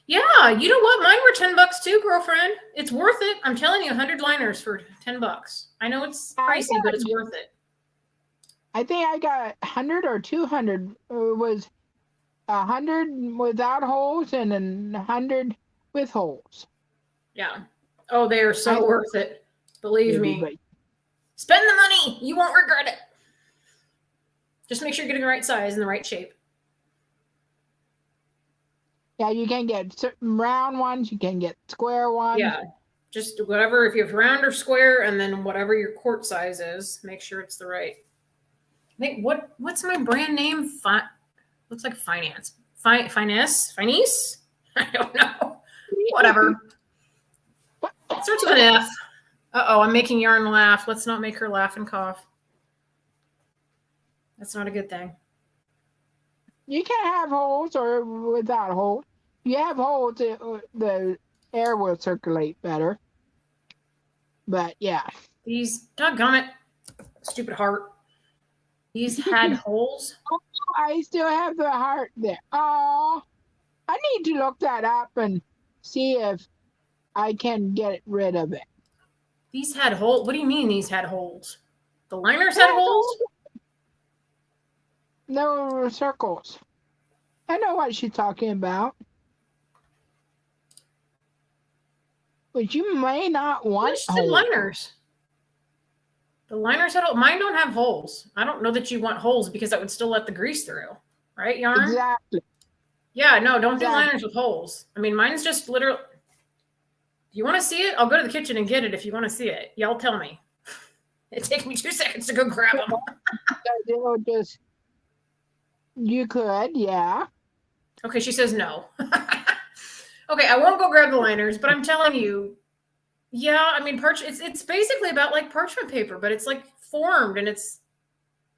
Yeah, you know what? Mine were $10 too, girlfriend. It's worth it. I'm telling you, 100 liners for $10. I know it's I pricey, but got, it's worth it. I think I got 100 or 200. It was 100 without holes and 100 with holes. Yeah. Oh, they are I so worth it. Believe maybe, me. but Spend the money. You won't regret it. Just make sure you're getting the right size and the right shape. yeah, you can get certain round ones. You can get square ones. Yeah. Just whatever, if you have round or square, and then whatever your quart size is, make sure it's the right. I think what's my brand name? Looks like finance. Finesse? Finesse? I don't know. Whatever. It starts with an F. Uh-oh, I'm making Yarn laugh. Let's not make her laugh and cough. That's not a good thing. You can have holes or without holes. If you have holes, the air will circulate better. But yeah. These, doggone it, stupid heart. These had holes. I still have the heart there. Oh, I need to look that up and see if I can get rid of it. These had holes. What do you mean these had holes? The liners had holes? No circles. I know what she's talking about. But you may not want She said liners. The liners had holes. Mine don't have holes. I don't know that you want holes because that would still let the grease through. Right, Yarn? Exactly. Yeah, no, don't do liners with holes. I mean, mine's just literally. If you want to see it, I'll go to the kitchen and get it if you want to see it. Y'all tell me. It takes me 2 seconds to go grab them. You could, yeah. Okay, she says no. Okay, I won't go grab the liners, but I'm telling you, yeah, I mean, it's basically about like parchment paper, but it's like formed and it's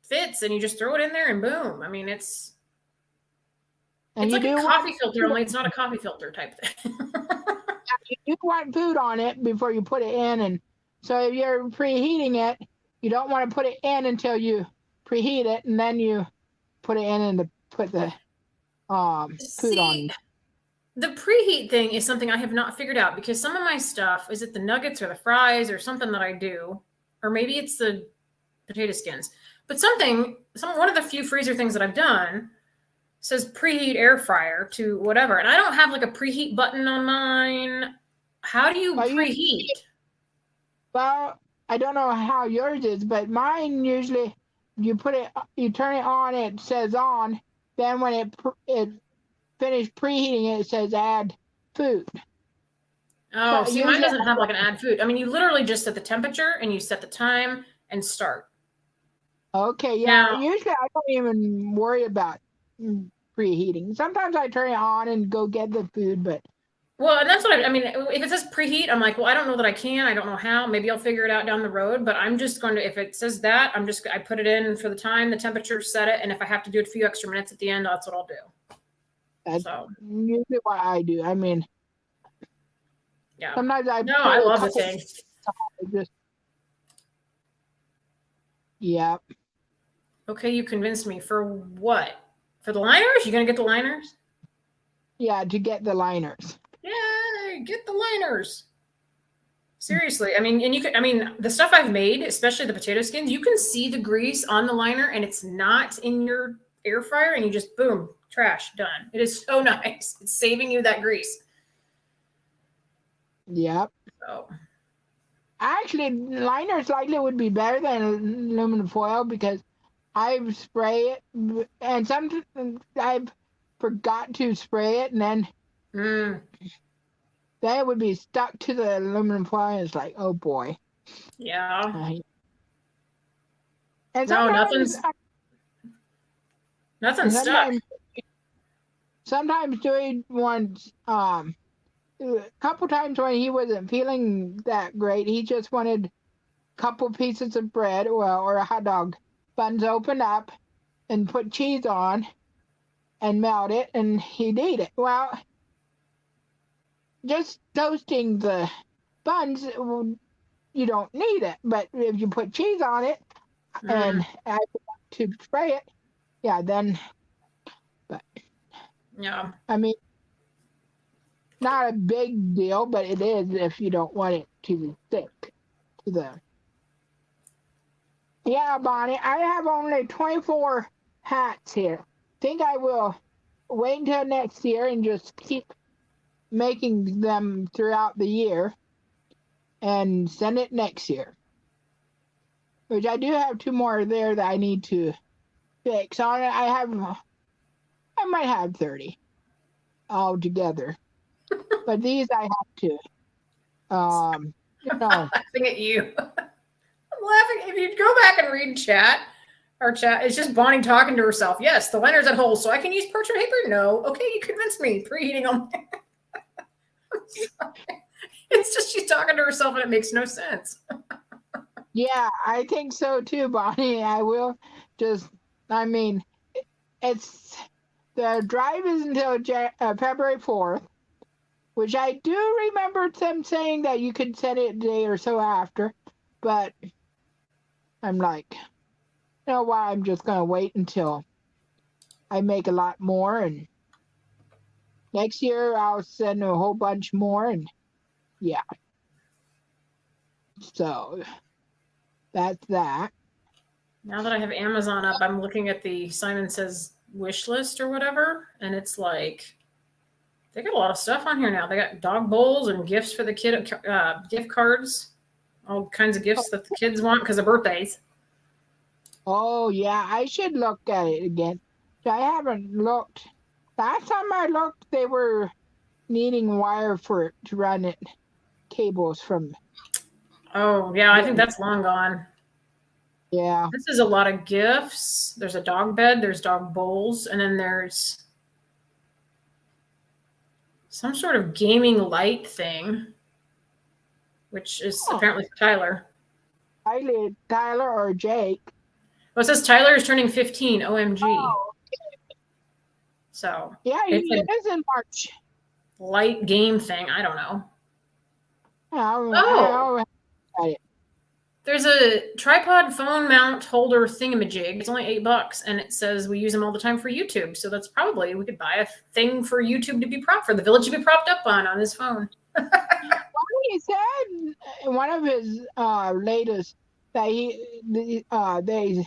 fits, and you just throw it in there and boom. I mean, it's like a coffee filter, only it's not a coffee filter type thing. You want food on it before you put it in, and so if you're preheating it, you don't want to put it in until you preheat it, and then you put it in and put the food on. The preheat thing is something I have not figured out because some of my stuff, is it the nuggets or the fries or something that I do, or maybe it's the potato skins, but one of the few freezer things that I've done says preheat air fryer to whatever. And I don't have like a preheat button on mine. How do you preheat? Well, I don't know how yours is, but mine usually you turn it on, it says on. Then when it finished preheating it says add food. Oh, see, mine doesn't have like an add food. I mean, you literally just set the temperature and you set the time and start. Okay, yeah. Usually I don't even worry about preheating. Sometimes I turn it on and go get the food, but. Well, and that's what I mean. If it says preheat, I'm like, well, I don't know that I can. I don't know how. Maybe I'll figure it out down the road. But I'm just going to, if it says that, I put it in for the time, the temperature, set it, and if I have to do it a few extra minutes at the end, that's what I'll do. That's usually what I do. I mean, yeah. Sometimes I love the thing. Yeah. Okay, you convinced me. For what? For the liners? You gonna get the liners? Yeah, to get the liners. Yay, get the liners. Seriously, I mean, the stuff I've made, especially the potato skins, you can see the grease on the liner and it's not in your air fryer and you just, boom, trash, done. It is so nice. It's saving you that grease. Yep. So. Actually, liners likely would be better than aluminum foil because I spray it and sometimes I've forgot to spray it and then it would be stuck to the aluminum foil. It's like, oh boy. Yeah. And nothing's stuck. Sometimes doing ones a couple times when he wasn't feeling that great, he just wanted a couple pieces of bread or a hot dog buns open up and put cheese on and melt it and he'd eat it. Well, just toasting the buns, you don't need it, but if you put cheese on it and add to spray it, but yeah, I mean, not a big deal, but it is if you don't want it to stick to the. Yeah, Bonnie, I have only 24 hats here. Think I will wait until next year and just keep making them throughout the year and send it next year. Which I do have 2 more there that I need to fix. On it, I might have 30 altogether. But these I have to You know, Laughing at you. I'm laughing. If you go back and read chat, our chat, it's just Bonnie talking to herself. Yes, the liner's at whole, so I can use parchment paper? No. Okay, you convinced me. Preheating on It's just she's talking to herself and it makes no sense. yeah, I think so too, Bonnie. I will just, I mean, it's the drive is until February 4th, which I do remember them saying that you could send it a day or so after, but I'm like, you know what? I'm just gonna wait until I make a lot more, and next year I'll send a whole bunch more, and yeah. So that's that. Now that I have Amazon up, I'm looking at the Simon Says wish list or whatever, and it's like they got a lot of stuff on here now. They got dog bowls and gifts for the kid, gift cards, all kinds of gifts that the kids want because of birthdays. Oh yeah, I should look at it again. I haven't looked. Last time I looked, they were needing wire for it to run it, cables from. Oh yeah, I think that's long gone. Yeah. This is a lot of gifts. There's a dog bed, there's dog bowls, and then there's some sort of gaming light thing, which is Oh, apparently for Tyler. Tyler or Jake. Well, it says Tyler is turning 15. OMG. Oh, So yeah, he it's a is in March. light game thing. I don't know. Oh, I'll it. there's a tripod phone mount holder thingamajig. It's only $8, and it says we use them all the time for YouTube. So that's probably we could buy a thing for YouTube to be for the village to be propped up on his phone. He said in one of his latest that they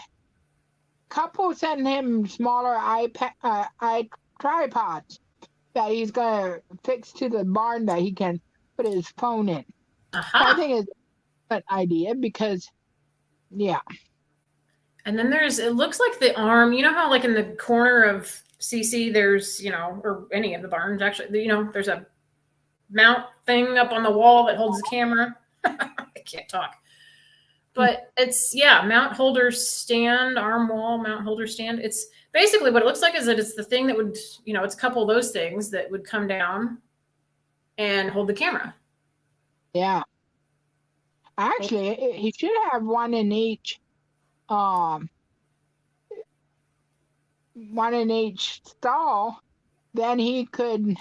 couple sent him smaller tripods that he's gonna fix to the barn that he can put his phone in. I think it's an idea because, yeah. And then it looks like the arm, you know how like in the corner of CC, there's, or any of the barns actually, there's a mount thing up on the wall that holds the camera. I can't talk. But it's, mount holder stand, arm wall, mount holder stand. It's basically what it looks like is that it's the thing that would, it's a couple of those things that would come down and hold the camera. Yeah. Actually, he should have one in each stall. Then he could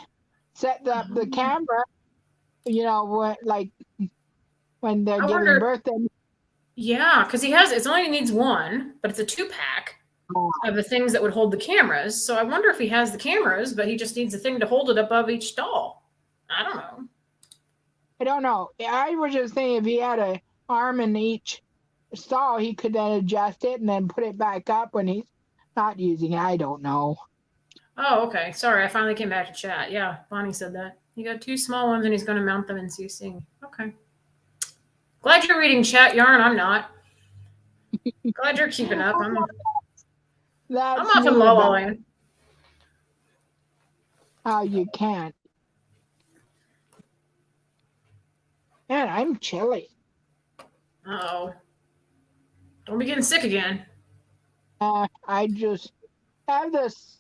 set up the camera, when they're giving birthday. Yeah, because it only needs one, but it's a 2-pack of the things that would hold the cameras. So I wonder if he has the cameras, but he just needs a thing to hold it above each stall. I don't know. I don't know. I was just thinking if he had an arm in each stall, he could then adjust it and then put it back up when he's not using it. I don't know. Oh, okay. Sorry, I finally came back to chat. Yeah, Bonnie said that. He got 2 small ones and he's going to mount them in CC. Okay. Glad you're reading chat, Yarn. I'm not. Glad you're keeping up. I'm off in La La Land. How you can't. Man, I'm chilly. Uh-oh. Don't be getting sick again. I just have this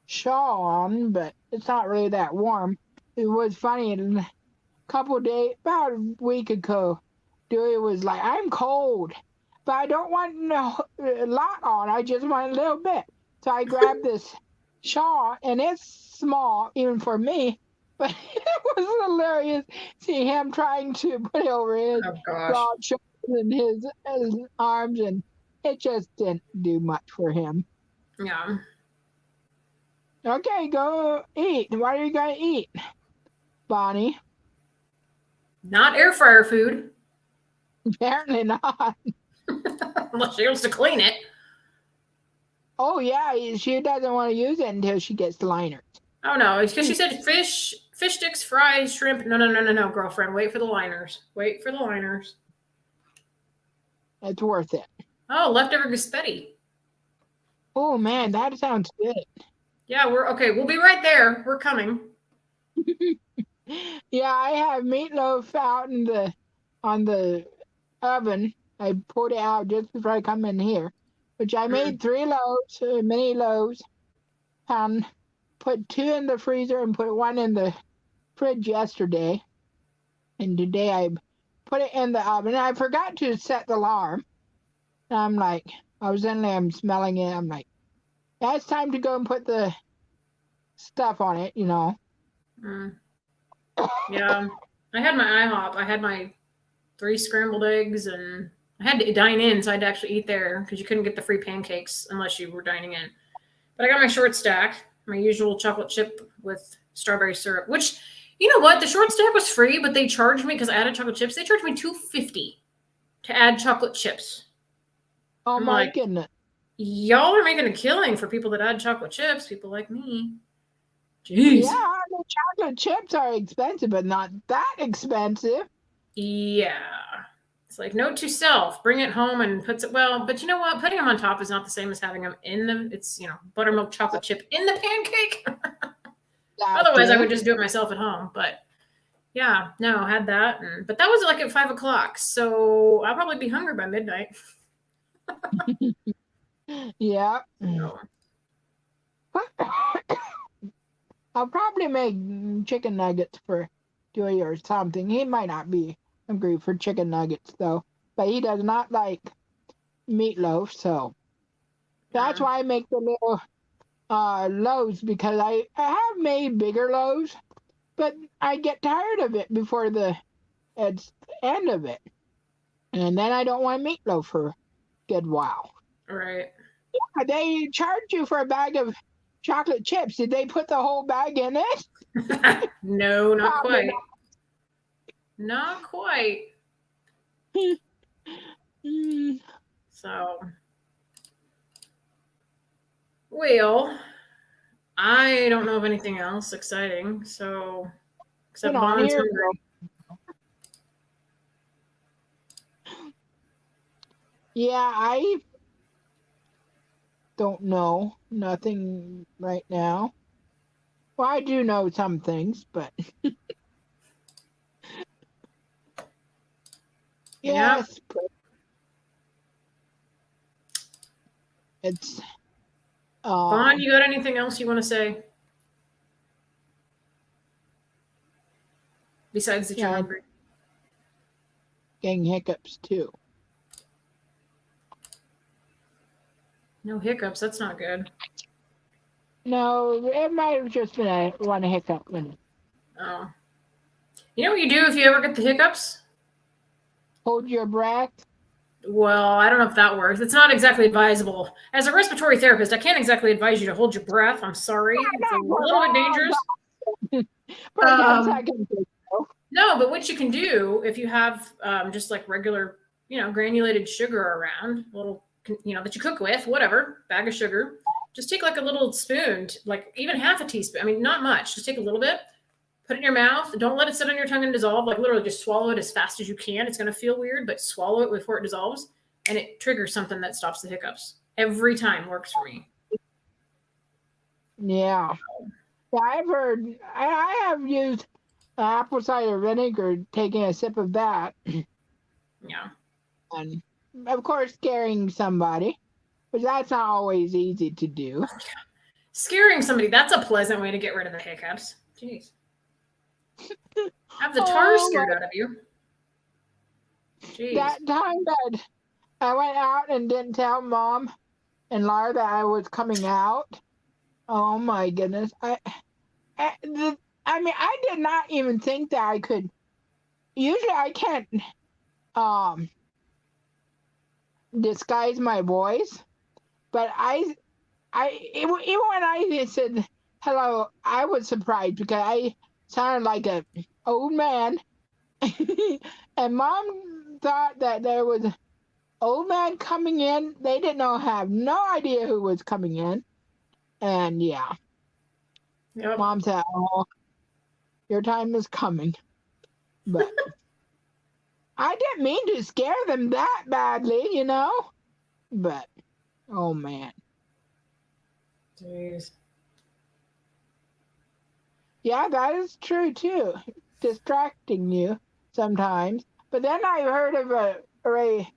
shawl on, but it's not really that warm. It was funny. A couple days, about a week ago, Dewey was like, I'm cold, but I don't want a lot on. I just want a little bit. So I grabbed this shawl, and it's small, even for me, but it was hilarious see him trying to put it over his broad shoulders and his arms, and it just didn't do much for him. Yeah. Okay, go eat. What are you going to eat, Bonnie? Not air fryer food. Apparently not. Unless she wants to clean it. Oh, yeah, she doesn't want to use it until she gets the liners. Oh, no, it's because she said fish sticks, fries, shrimp. No, girlfriend. Wait for the liners. Wait for the liners. It's worth it. Oh, leftover gaspetti. Oh, man, that sounds good. Yeah, we'll be right there. We're coming. Yeah, I have meatloaf out in the on the oven. I pulled it out just before I come in here, which I Mm. made 3 loaves, mini loaves, and put 2 in the freezer and put 1 in the fridge yesterday. And today I put it in the oven. I forgot to set the alarm. And I'm like, I was in there, I'm smelling it. I'm like, yeah, it's time to go and put the stuff on it. Mm. Yeah. I had my IHOP. I had my 3 scrambled eggs, and I had to dine in, so I had to actually eat there because you couldn't get the free pancakes unless you were dining in. But I got my short stack, my usual chocolate chip with strawberry syrup. Which, you know what, the short stack was free, but they charged me because I added chocolate chips. They charged me $2.50 to add chocolate chips. Oh I'm my like, goodness. y'all are making a killing for people that add chocolate chips. People like me. Yeah, Jeez. the chocolate chips are expensive, but not that expensive. Yeah. It's like, note to self, bring it home and puts it, well, but you know what? Putting them on top is not the same as having them in the, it's, buttermilk chocolate chip in the pancake. Otherwise, I Gotcha. would just do it myself at home. But yeah, no, I had that. But that was like at 5 o'clock. So I'll probably be hungry by midnight. Yeah. So, I'll probably make chicken nuggets for Joey or something. He might not be hungry for chicken nuggets though, but he does not like meatloaf, so that's uh, why I make the little loaves because I have made bigger loaves, but I get tired of it before it's end of it, and then I don't want meatloaf for a good while. right. They charge you for a bag of chocolate chips. Did they put the whole bag in it? No, not Probably quite. Not quite. not. Mm, So, well, I don't know of anything else exciting. So, Get except on Bond's here, bro. hungry. Yeah, I don't know. Nothing right now. Well, I do know some things, but Yep. yes, but it's Bond, um you got anything else you want to say besides that you're yeah, hungry? getting hiccups too. No hiccups. That's not good. No, it might have just been a one hiccup and Oh. You know what you do if you ever get the hiccups? hold your breath. Well, I don't know if that works. It's not exactly advisable. As a respiratory therapist, I can't exactly advise you to hold your breath. I'm sorry. It's a Not for little bit long dangerous. for 10 Um, seconds or so. no, but what you can do if you have just like regular, granulated sugar around, little, that you cook with, whatever, bag of sugar, just take like a little spoon, like even half a teaspoon. I mean, not much. Just take a little bit, put it in your mouth. Don't let it sit on your tongue and dissolve. Like literally just swallow it as fast as you can. It's going to feel weird, but swallow it before it dissolves. And it triggers something that stops the hiccups. Every time works for me. Yeah. Yeah, I've heard I have used apple cider vinegar, taking a sip of that, Yeah. and of course scaring somebody, but that's not always easy to do. Scaring somebody, that's a pleasant way to get rid of the hiccups. Jeez. Have the tar Oh, scared out of you. Jeez. that time that I went out and didn't tell mom and Laura that I was coming out. Oh my goodness. I mean, I did not even think that I could. Usually, I can't um disguise my voice, but even when I said hello, I was surprised because I sounded like a old man, and mom thought that there was an old man coming in. They didn't know, have no idea who was coming in, and yeah, Yep. mom said, "Oh, your time is coming," but I didn't mean to scare them that badly. But oh man, Jeez. Yeah, that is true too. Distracting you sometimes. But then I heard of a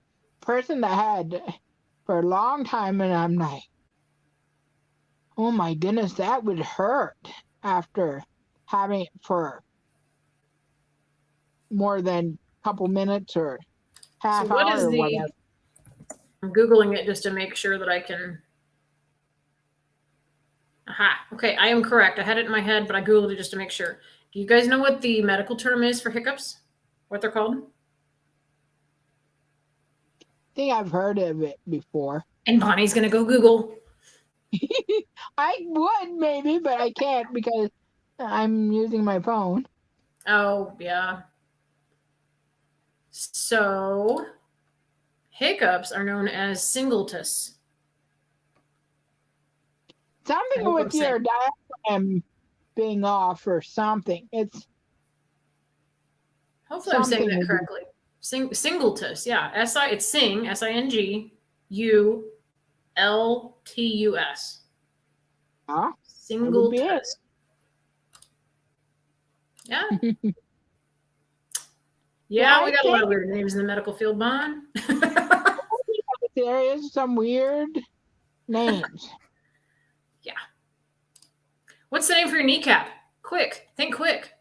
person that had for a long time, and I'm like, oh my goodness, that would hurt after having it for more than a couple minutes or So half what hour is or the? whatever. I'm googling it just to make sure that I can. Aha. Okay, I am correct. I had it in my head, but I googled it just to make sure. Do you guys know what the medical term is for hiccups? What they're called? I think I've heard of it before. And Bonnie's gonna go Google. I would maybe, but I can't because I'm using my phone. Oh yeah. So hiccups are known as singultus. I Something hope I'm with saying. your diaphragm being off or something. It's Hopefully, I'm saying something that with you. correctly. Singultus, yeah. It's sing, SINGULTUS. Huh? That would be it. Singultus. Yeah. Yeah, Yeah, we I got a lot think of weird names in the medical field, Bon. there is some weird names. Yeah. What's the name for your kneecap? Quick. Think quick.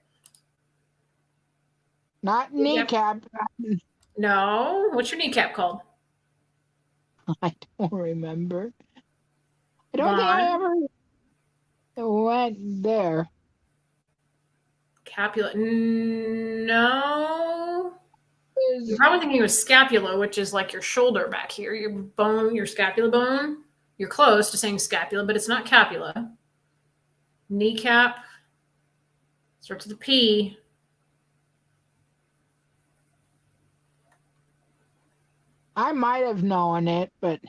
Not Kneecap. kneecap. No. What's your kneecap called? I don't remember. I don't think I Bon. ever went there. Capula. No. You're Is probably thinking of scapula, which is like your shoulder back here, your bone, your scapula bone. You're close to saying scapula, but it's not capula. Kneecap starts with a P. I might have known it, but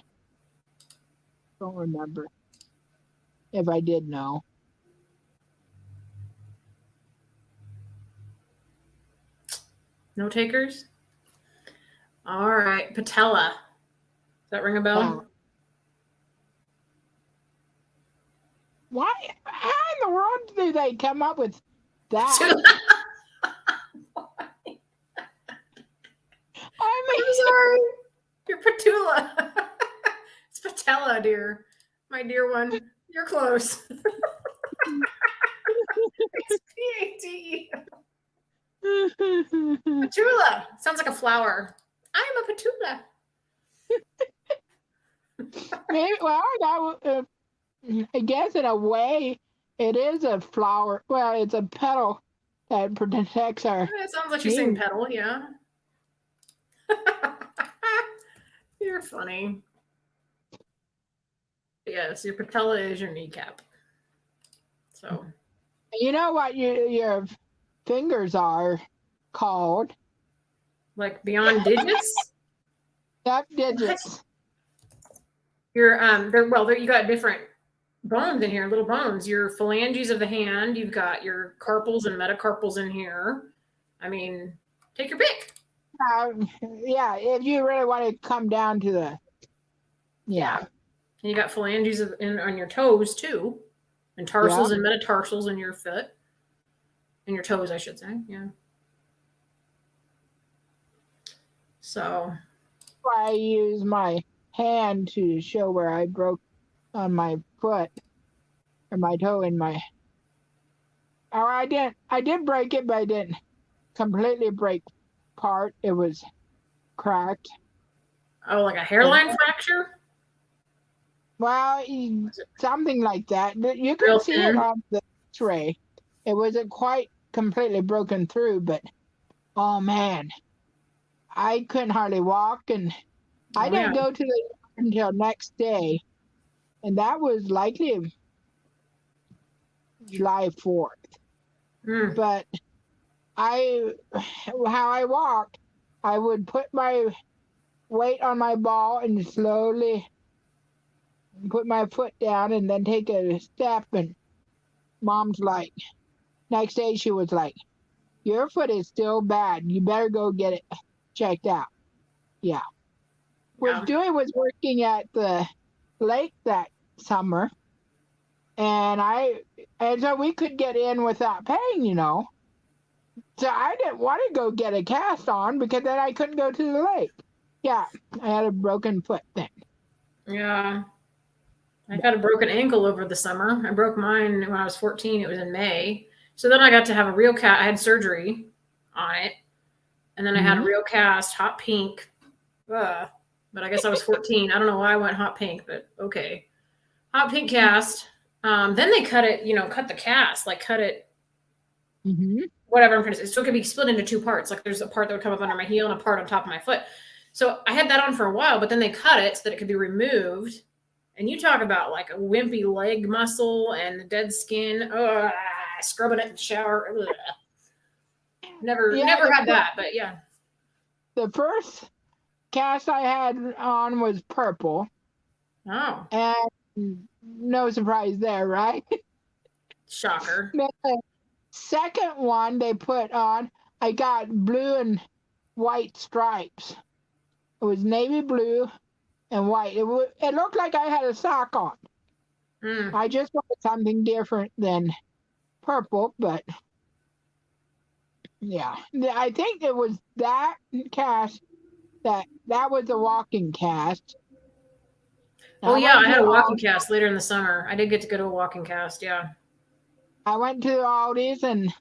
don't remember if I did know. No takers? All right. Patella. Does that ring a bell? Why? How in the world do they come up with that? I I'm mean, sorry. Your patula. It's patella, dear. My dear one. You're close. It's P-A-T-E. Patula. Sounds like a flower. I'm a patula. maybe. Well, that I guess in a way, it is a flower. Well, it's a petal that protects our It sounds like she's saying knees. petal, yeah. You're funny. Yes, your patella is your kneecap. So You know what your fingers are called? like beyond digits? Step What? digits. You're you got different bones in here, little bones. Your phalanges of the hand, you've got your carpals and metacarpals in here. I mean, take your pick. Yeah, if you really want to come down to the, yeah, And you got phalanges on your toes too, and tarsals yeah. and metatarsals in your foot, in your toes, I should say. Yeah. So I use my hand to show where I broke on my foot or my toe in my. Oh, I didn't. I did break it, but I didn't completely break part. It was cracked. oh, like a hairline fracture? Well, something like that. You Real could see it thin? on the X-ray. It wasn't quite completely broken through, but oh man, I couldn't hardly walk, and I Oh yeah. didn't go to the until next day, and that was likely July 4th. Mm. But how I walked, I would put my weight on my ball and slowly put my foot down and then take a step. And mom's like, next day she was like, your foot is still bad. You better go get it checked out. Yeah. Which Yeah. Dewey was working at the lake that summer. and so we could get in without paying, you know. So I didn't want to go get a cast on because then I couldn't go to the lake. Yeah, I had a broken foot then. Yeah. I've had a broken ankle over the summer. I broke mine when I was 14. It was in May. So then I got to have a real cast. I had surgery on it. And then I had a Hmm. real cast, hot pink. Ugh. But I guess I was 14. I don't know why I went hot pink, but okay. Hot pink cast. Then they cut it, cut the cast, like cut it, Hmm. whatever I'm trying to say. So it could be split into two parts. Like there's a part that would come up under my heel and a part on top of my foot. So I had that on for a while, but then they cut it so that it could be removed. And you talk about like a wimpy leg muscle and the dead skin. Ugh, scrubbing it in the shower. Ugh. Yeah, Never had that, but yeah. the first cast I had on was purple, Oh, and no surprise there, right? shocker. Then the second one they put on, I got blue and white stripes. It was navy blue and white. It looked like I had a sock on. Mm. I just wanted something different than purple, but yeah, I think it was that cast that was a walking cast. Oh I yeah, went I to had a walking Aldi, cast later in the summer. I did get to go to a walking cast. Yeah. I went to Aldi's, and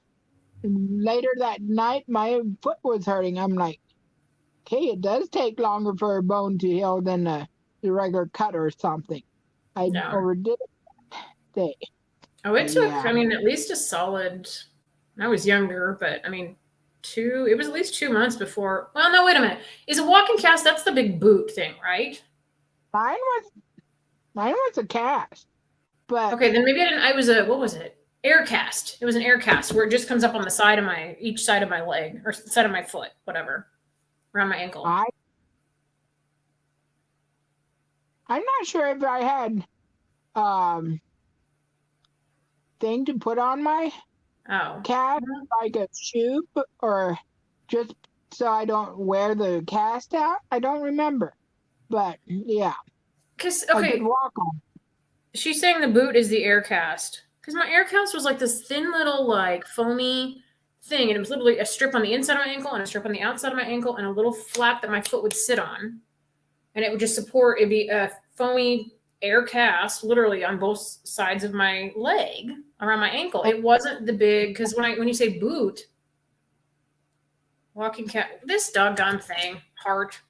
later that night my foot was hurting. I'm like, okay, it does take longer for a bone to heal than the regular cut or something. I Yeah. overdid it. Oh, it But took, yeah, I mean, at least a solid, I was younger, but I mean, it was at least 2 months before. Well, no, wait a minute. Is a walking cast, that's the big boot thing, right? mine was mine was a cast, but Okay, then maybe I didn't, what was it? Air cast. It was an air cast where it just comes up on the side of each side of my leg or side of my foot, whatever, around my ankle. I I'm not sure if I had um thing to put on my Oh, cast, well, like a shoe, or just so I don't wear the cast out. I don't remember, but yeah, because, I could okay, walk on. she's saying the boot is the air cast. Because my air cast was like this thin little, like, foamy thing. And it was literally a strip on the inside of my ankle and a strip on the outside of my ankle and a little flap that my foot would sit on. And it would just support, it'd be a foamy air cast literally on both sides of my leg around my ankle. It wasn't the big, because when you say boot, walking cat, this doggone thing, heart.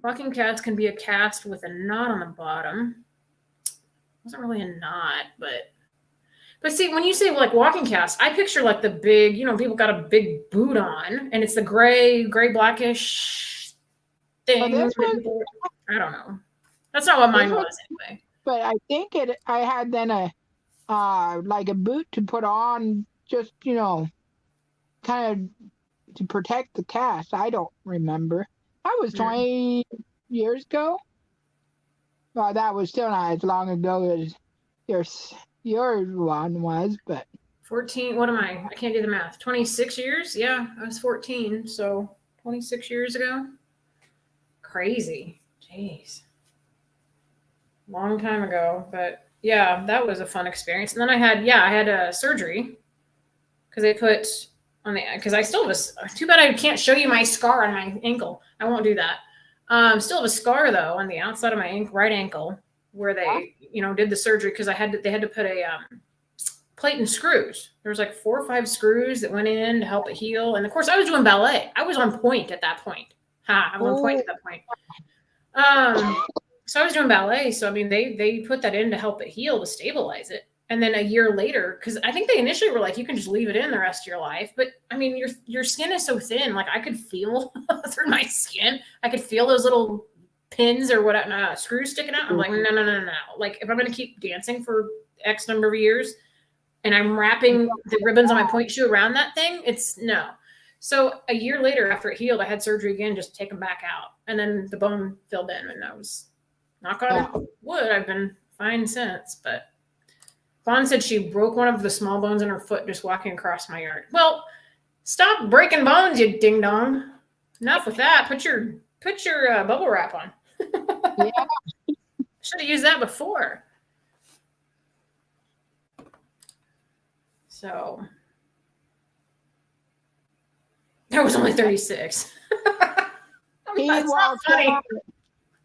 Walking cats can be a cast with a knot on the bottom. It wasn't really a knot, but see, when you say like walking cast, I picture like the big, people got a big boot on, and it's the gray blackish But thing this that was people. I don't know. That's not what this mine was, was anyway. but I think it. I had then a like a boot to put on, just kind of to protect the cast. I don't remember. That was Mm. 20 years ago. Well, that was still not as long ago as your your one was, but 14. What am I? I can't do the math. 26 years? Yeah, I was 14, so 26 years ago. Crazy. Jeez. Long time ago, but yeah, that was a fun experience. And then I had a surgery because they put on the because I still have too bad I can't show you my scar on my ankle. I won't do that. Still have a scar though on the outside of my right ankle where yeah. they did the surgery because they had to put a plate and screws. There was like 4 or 5 screws that went in to help it heal. And of course, I was doing ballet. I was on point at that point. I was on point Oh, at that point. Um, so I was doing ballet. So I mean, they put that in to help it heal to stabilize it. And then a year later, because I think they initially were like, you can just leave it in the rest of your life. But I mean, your skin is so thin. Like I could feel through my skin. I could feel those little pins or what screws sticking out. I'm like, no. Like if I'm gonna keep dancing for X number of years, and I'm wrapping the ribbons on my point shoe around that thing, it's no. So a year later, after it healed, I had surgery again just to take them back out, and then the bone filled in, and I was knock yeah. on wood. I've been fine since, but Vaughn said she broke one of the small bones in her foot just walking across my yard. Well, stop breaking bones, you ding dong. Enough with that. Put your bubble wrap on. Yeah. Should have used that before. So that was only 36. He It's not walked funny. out.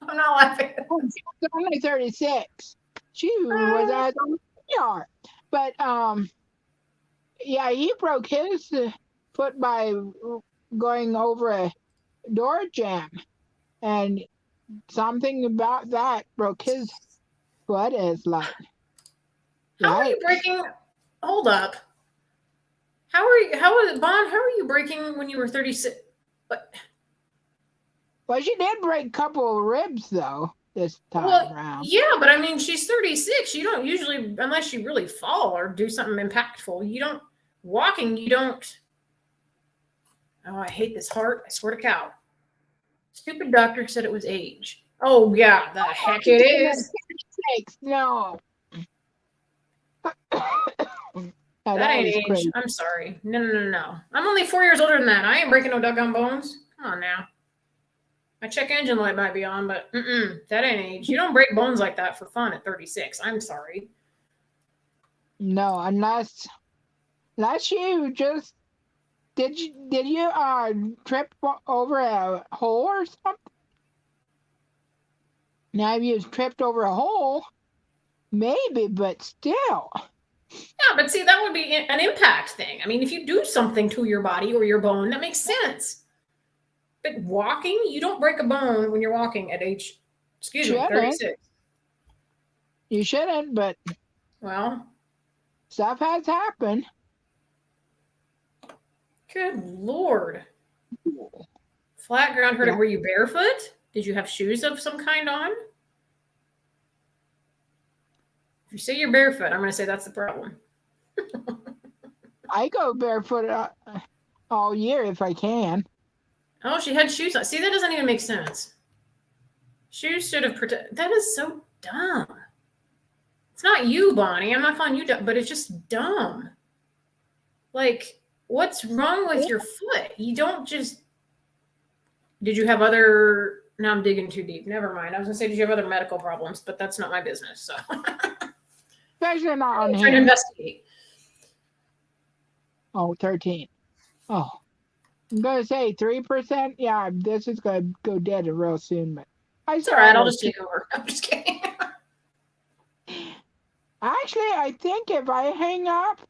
I'm not laughing. She was only 36. She was at the yard. But yeah, he broke his foot by going over a door jam, and something about that broke his foot. Is like, How are you yikes. breaking? Hold up. How are you? How is Bon? How are you breaking when you were 36? But Well, she did break a couple of ribs though this time well, around. yeah, but I mean, she's 36. You don't usually, unless you really fall or do something impactful, you don't walking. You don't. Oh, I hate this heart. I swear to cow. Stupid doctor said it was age. Oh yeah, the heck it is. Sakes, no. Now, That that ain't is age. crazy. I'm sorry. No. I'm only 4 years older than that. I ain't breaking no doggone bones. Come on now. My check engine light might be on, but that ain't age. You don't break bones like that for fun at 36. I'm sorry. No, unless you just did you trip over a hole or something? Now if you tripped over a hole, maybe, but still. Yeah, but see, that would be an impact thing. I mean, if you do something to your body or your bone, that makes sense. But walking, you don't break a bone when you're walking at age, Shouldn't. 36. You shouldn't, but Well, stuff has happened. good Lord. Flat ground hurt. Yeah. Were you barefoot? Did you have shoes of some kind on? If you say you're barefoot, I'm going to say that's the problem. I go barefoot all year if I can. Oh, she had shoes on. See, that doesn't even make sense. Shoes should have protected. That is so dumb. It's not you, Bonnie. I'm not calling you dumb, but it's just dumb. Like, what's wrong with your foot? You don't just. Did you have other. Now I'm digging too deep. Never mind. I was going to say, did you have other medical problems? But that's not my business. So. Especially not on I'm trying to him. investigate. Oh, 13. Oh. I'm going to say 3%. Yeah, this is going to go dead real soon, but I It's saw all right. it I'll was just take over. I'm just kidding. Actually, I think if I hang up,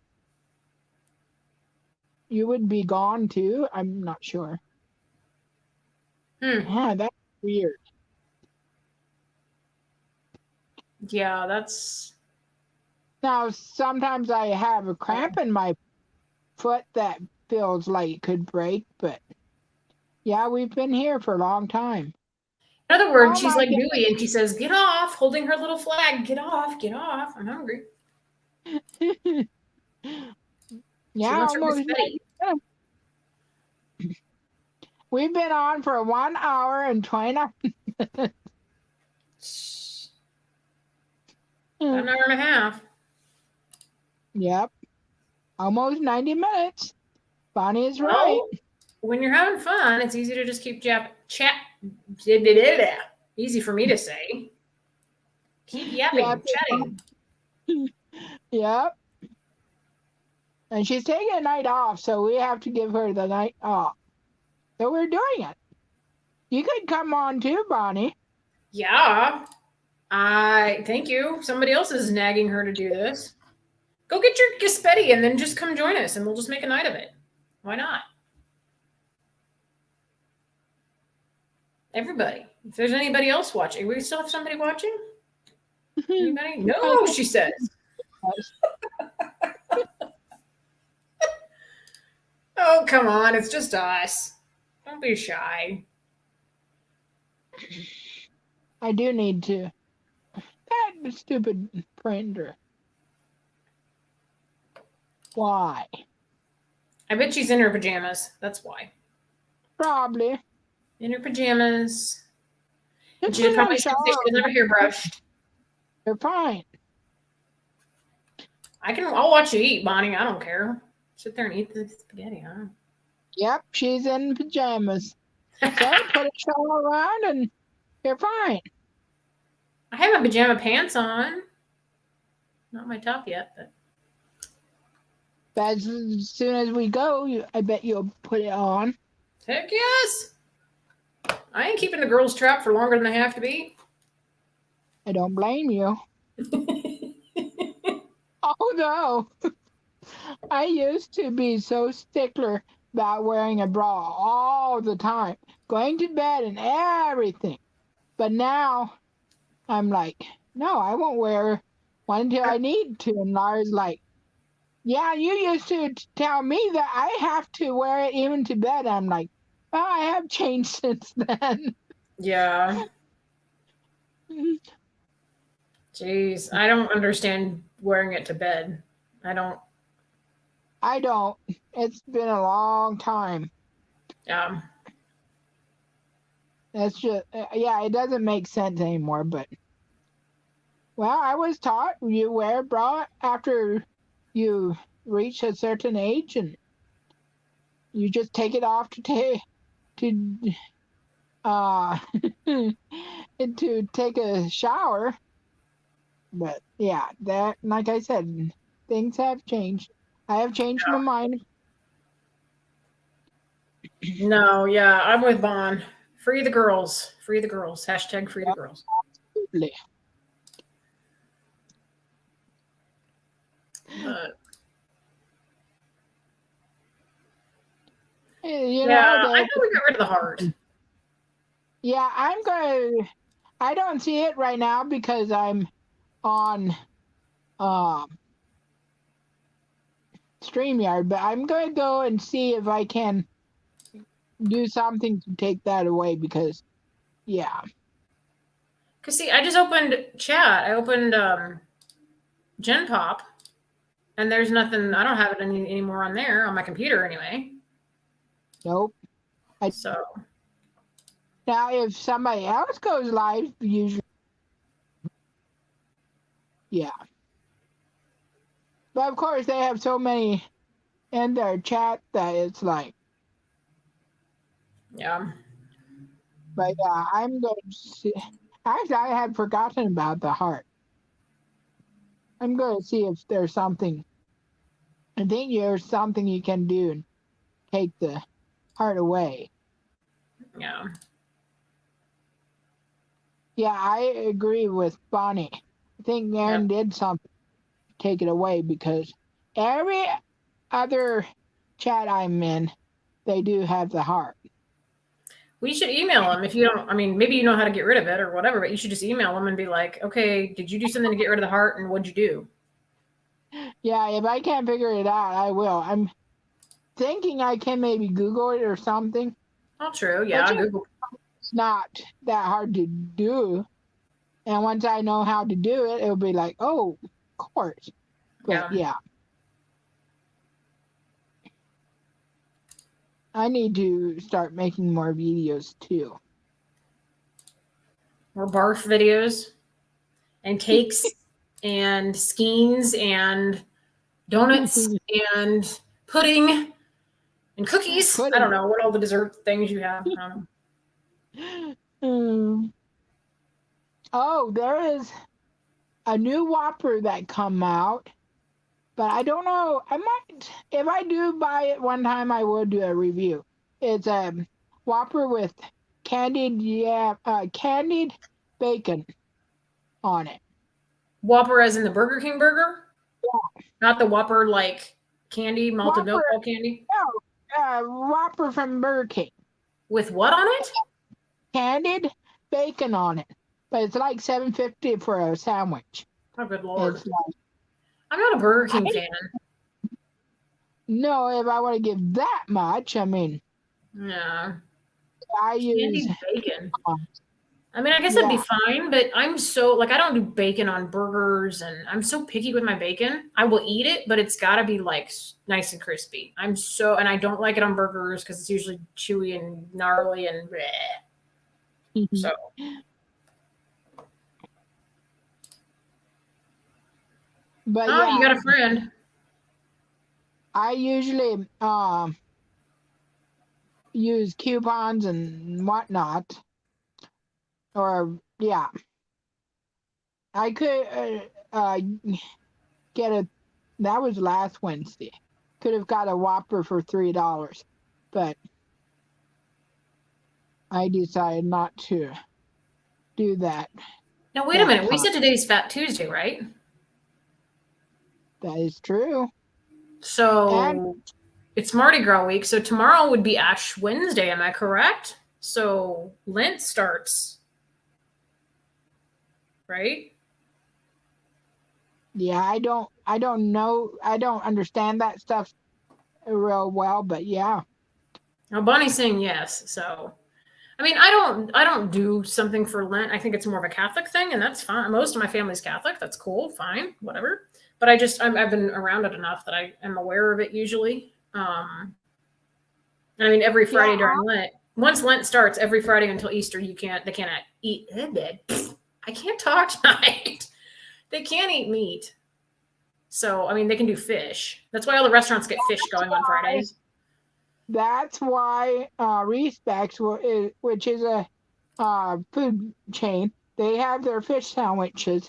you would be gone too. I'm not sure. Huh, that's weird. Yeah, that's. Now, sometimes I have a cramp in my foot that feels like it could break, but yeah, we've been here for a long time. In other words, Oh she's my like Dewey and she says, "Get off," holding her little flag. Get off, get off. I'm hungry. God. She Yeah, wants her almost. biscotti. We've been on for 1 hour and 20 About an hour and a half. Yep, almost 90 minutes. Bonnie is right. Well, when you're having fun, it's easy to just keep chat. Easy for me to say. Keep yapping, Yep. chatting. Yep. And she's taking a night off, so we have to give her the night off. So we're doing it. You could come on too, Bonnie. Yeah. Thank you. Somebody else is nagging her to do this. Go get your Gaspetti and then just come join us and we'll just make a night of it. Why not? Everybody. If there's anybody else watching, we still have somebody watching? Anybody? No, she says. Oh, come on. It's just us. Don't be shy. I do need to. That stupid printer. Why? I bet she's in her pajamas. That's why. Probably. In her pajamas. And It's she been probably a she shower. doesn't have her hair brushed. You're fine. I'll watch you eat, Bonnie. I don't care. Sit there and eat the spaghetti, huh? Yep, she's in pajamas. So put a shawl around and you're fine. I have my pajama pants on. Not my top yet, but But as soon as we go, I bet you'll put it on. Heck yes. I ain't keeping the girls trapped for longer than they have to be. I don't blame you. Oh no, I used to be so stickler about wearing a bra all the time, going to bed and everything. But now I'm like, no, I won't wear one until I need to. And Lara's like, yeah, you used to tell me that I have to wear it even to bed. I'm like, well, I have changed since then. Yeah. Jeez, I don't understand wearing it to bed. I don't. I don't. It's been a long time. Yeah. That's just, yeah, it doesn't make sense anymore. But, well, I was taught you wear a bra after you reach a certain age and you just take it off to uh to take a shower. But yeah, that, like I said, things have changed. I have changed my mind. No, yeah, I'm with Bon. Free the girls. Free the girls. Hashtag free the girls. Absolutely. But You yeah, know I that. know we got rid of the heart. Yeah, I'm gonna. I don't see it right now because I'm on um StreamYard, but I'm gonna go and see if I can do something to take that away because yeah. Cause see, I just opened chat. I opened Gen Pop, and there's nothing. I don't have it anymore on there on my computer anyway. Nope. I, So now if somebody else goes live, usually yeah. But of course they have so many in their chat that it's like. yeah, But yeah, I'm going to see. Actually, I had forgotten about the heart. I'm going to see if there's something. I think there's something you can do and take the heart away. yeah. Yeah, I agree with Bonnie. I think Yep. Aaron did something to take it away because every other chat I'm in, they do have the heart. We should email them if you don't. I mean, maybe you know how to get rid of it or whatever, but you should just email them and be like, okay, did you do something to get rid of the heart, and what'd you do? Yeah, if I can't figure it out, I will. I'm thinking I can maybe Google it or something, Oh, true. which Yeah, Google. is not that hard to do. And once I know how to do it, it'll be like, oh, of course. But Yeah, yeah, I need to start making more videos too. or barf videos and cakes and skeins and donuts and pudding and cookies. I don't Pudding. know what all the dessert things you have. I don't know. Hmm. Oh, there is a new Whopper that come out, but I don't know. I might, if I do buy it one time, I will do a review. It's a Whopper with candied bacon on it. Whopper, as in the Burger King burger, not the Whopper like candy, malted milk Whopper, ball candy. no, Whopper from Burger King. With what on it? Candied bacon on it, but it's like $7.50 for a sandwich. Oh, good lord! It's like I'm not a Burger I King fan. know if I want to give that much. I mean, Yeah, I use candied bacon. I mean, I guess that'd be yeah. fine, but I'm so like I don't do bacon on burgers, and I'm so picky with my bacon. I will eat it, but it's got to be like nice and crispy. And I don't like it on burgers because it's usually chewy and gnarly and bleh. So But oh, you yeah, got a friend. I usually use coupons and whatnot. Or yeah, I could get a. That was last Wednesday. could have got a Whopper for $3, but I decided not to do that. Now wait a That minute. We time. said today's Fat Tuesday, right? That is true. And So it's Mardi Gras week. So tomorrow would be Ash Wednesday. Am I correct? So Lent starts, right? yeah, I don't know. I don't understand that stuff real well, but yeah. Now Bonnie's saying yes. So I mean, I don't do something for Lent. I think it's more of a Catholic thing, and that's fine. Most of my family's Catholic. That's cool, fine, whatever. But I've been around it enough that I am aware of it usually. I mean, every Yeah, Friday during Lent. Once Lent starts, every Friday until Easter, they can't eat. I can't talk tonight. They can't eat meat. So I mean, they can do fish. That's why all the restaurants get fish going on Fridays. that's why Respects, which is a food chain, they have their fish sandwiches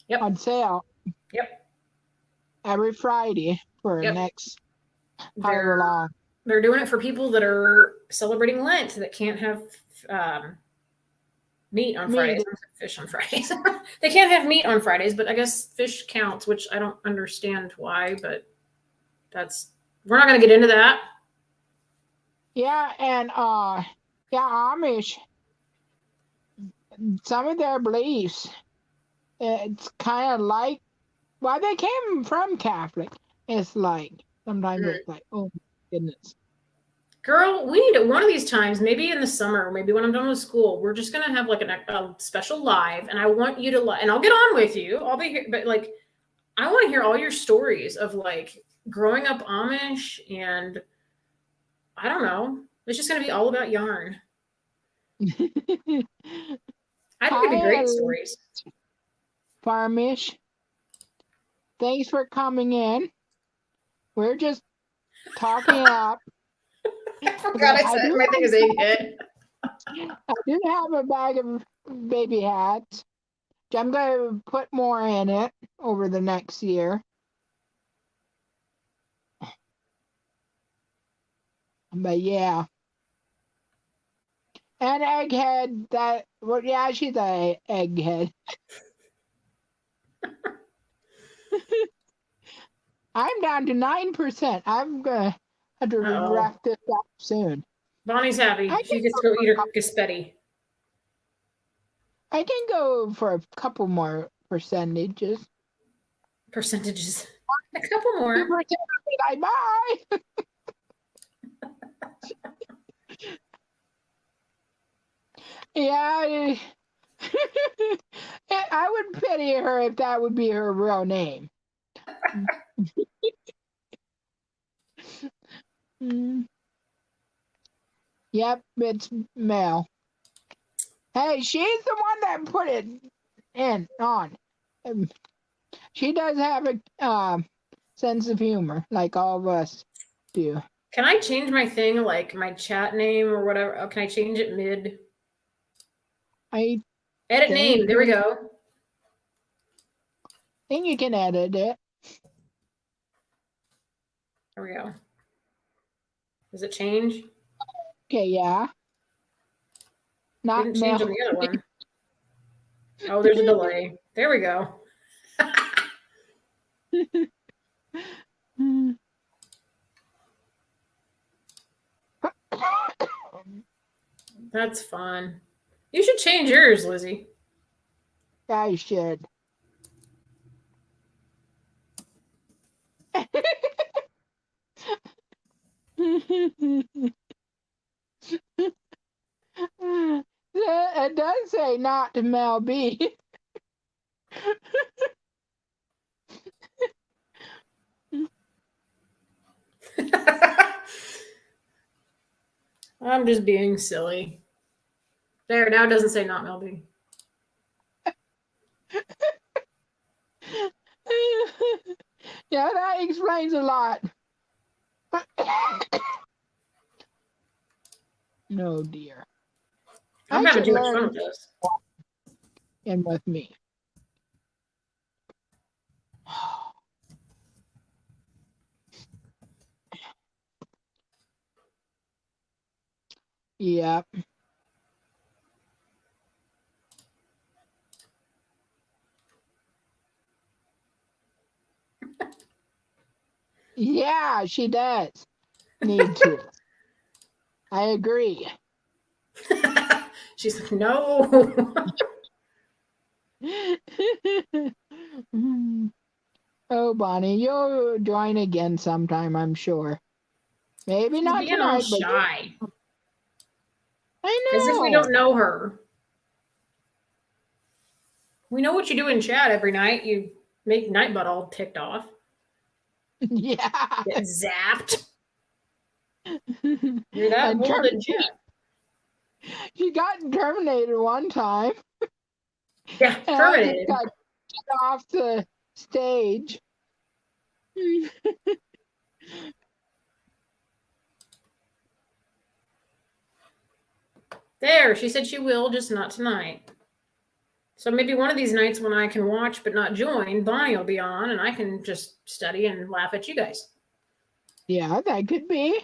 Yep. on sale. Yep. Every Friday for Yep. next however long. They're doing it for people that are celebrating Lent that can't have meat on Fridays. Fish on Fridays. They can't have meat on Fridays, but I guess fish counts, which I don't understand why, but we're not going to get into that. Yeah, and Amish, some of their beliefs, it's kind of like, well, they came from Catholic. It's like sometimes it's like, oh my goodness. Girl, we need one of these times, maybe in the summer, maybe when I'm done with school, we're just gonna have like a special live, and I want you to and I'll get on with you. I'll be here, but like, I want to hear all your stories of like growing up Amish, and I don't know. It's just gonna be all about yarn. I think it'd be great stories. Farmish, thanks for coming in. We're just talking up. Oh God, my thing is egghead. I do have a bag of baby hats. I'm going to put more in it over the next year. But yeah. And egghead, well, yeah, she's a egghead. I'm down to 9%. I'm going to have to wrap this up soon. Bonnie's happy. She gets to go eat her gaspetti. I can go for a couple more percentages. Percentages. A couple more. 2%. Bye. Yeah. I would pity her if that would be her real name. Yep, it's Mel. Hey, she's the one that put it on. She does have a sense of humor, like all of us do. Can I change my thing, like my chat name or whatever? Oh, can I change it mid? Edit name. There we go. I think you can edit it. There we go. Does it change? Okay, yeah. Not Didn't change on the other one. Oh, there's a delay. There we go. That's fun. You should change yours, Lizzie. I should. It does say not to Mel B. I'm just being silly. There, now it doesn't say not Mel B. Yeah, that explains a lot. No, dear. I'm having too much fun with this. And with me. Yep. Yeah, she does need to. I agree. She's like, no. Oh, Bonnie, you'll join again sometime, I'm sure. Maybe She's not being all tonight, but shy, I as if we know. don't know her. We know what you do in chat every night. You make Nightbot all ticked off. Yeah. Get zapped. You're that And bold in chat. she got terminated one time, Yeah, and I just terminated. got kicked off the stage. There, she said she will, just not tonight. So maybe one of these nights when I can watch but not join, Bonnie will be on and I can just study and laugh at you guys. Yeah, that could be.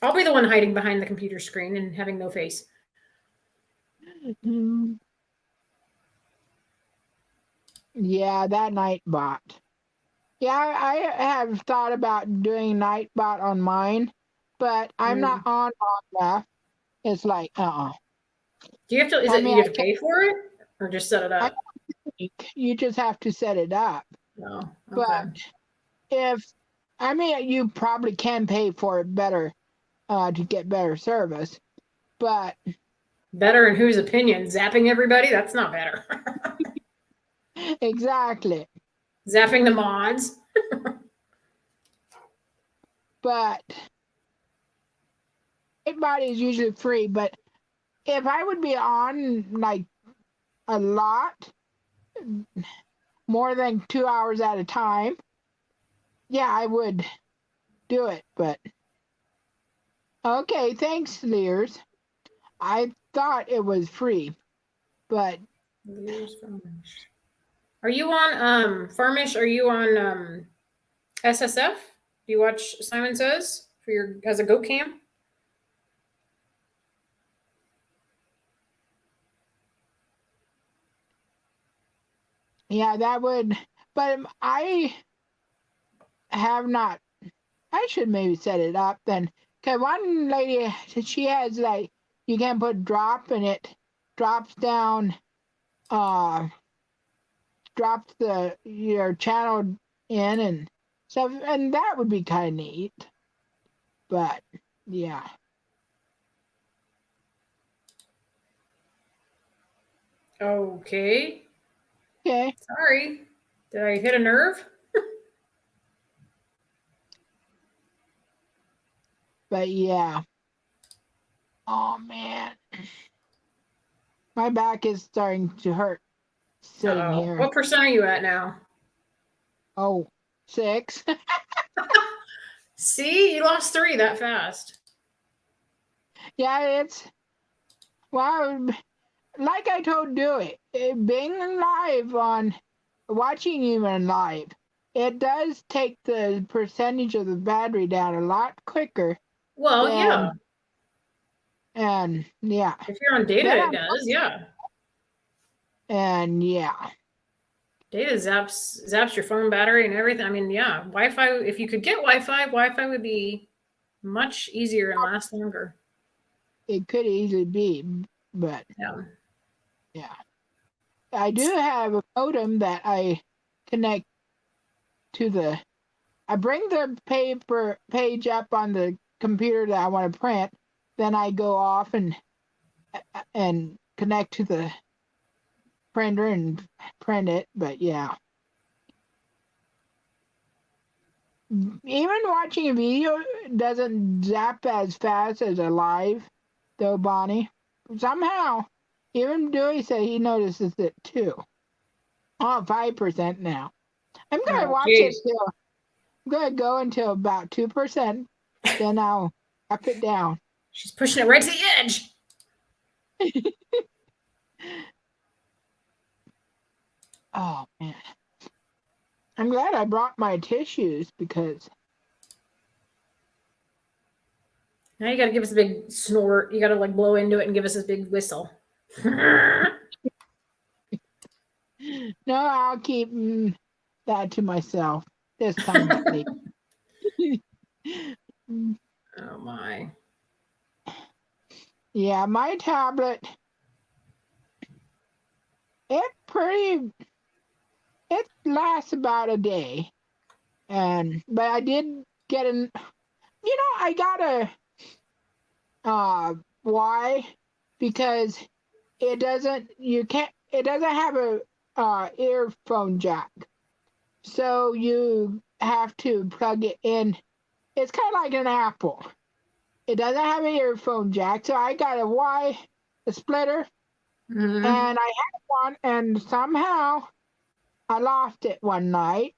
I'll be the one hiding behind the computer screen and having no face. Yeah, that Nightbot. Yeah, I have thought about doing Nightbot on mine, but I'm not on long enough. It's like, Do you have to? Is I it mean, you have to pay for it or just set it I up? think you just have to set it up. Oh, But okay. if, I mean, you probably can pay for it better to get better service. But Better in whose opinion? Zapping everybody? That's not better. exactly. Zapping the mods. But Nightbot is usually free. But if I would be on like a lot, more than 2 hours at a time, yeah, I would do it. But okay, thanks, Lears. I thought it was free, but Are you on Farmish? Are you on SSF? Do you watch Simon Says for your as a goat cam? yeah, that would. But I have not. I should maybe set it up then. Cause one lady, she has like you can put drop and it drops down, uh, drops the your channel in and stuff, and that would be kind of neat. But yeah, Okay. okay. Sorry. Did I hit a nerve? But yeah. Oh man, my back is starting to hurt sitting Uh-oh. here. What percent are you at now? Oh, 6. See, you lost 3 that fast. Yeah, it's well, like I told Dewey, being live on watching even live, it does take the percentage of the battery down a lot quicker Well, yeah. than, and yeah, If you're on data, then it does. Yeah. and yeah, Data zaps your phone battery and everything. I mean, yeah, Wi-Fi. If you could get Wi-Fi would be much easier and last longer. it could easily be, but Yeah. yeah, I do have a modem that I connect to the. I bring the paper page up on the computer that I want to print, then I go off and connect to the printer and print it. But yeah, even watching a video doesn't zap as fast as a live, though, Bonnie. Somehow, even Dewey said he notices it too. Oh, 5% now. I'm gonna Oh, watch it geez. till I'm gonna go until about 2%. Then I'll up it down. She's pushing it right to the edge. Oh man. I'm glad I brought my tissues because Now you got to give us a big snort. You got to like blow into it and give us this big whistle. No, I'll keep that to myself this time at least. Oh my. Yeah, my tablet, it lasts about a day. But I did get I got why? Because it doesn't have a earphone jack. So you have to plug it in. It's kind of like an Apple. It doesn't have an earphone jack, so I got a splitter, Mm-hmm. and I had one, and somehow I lost it one night.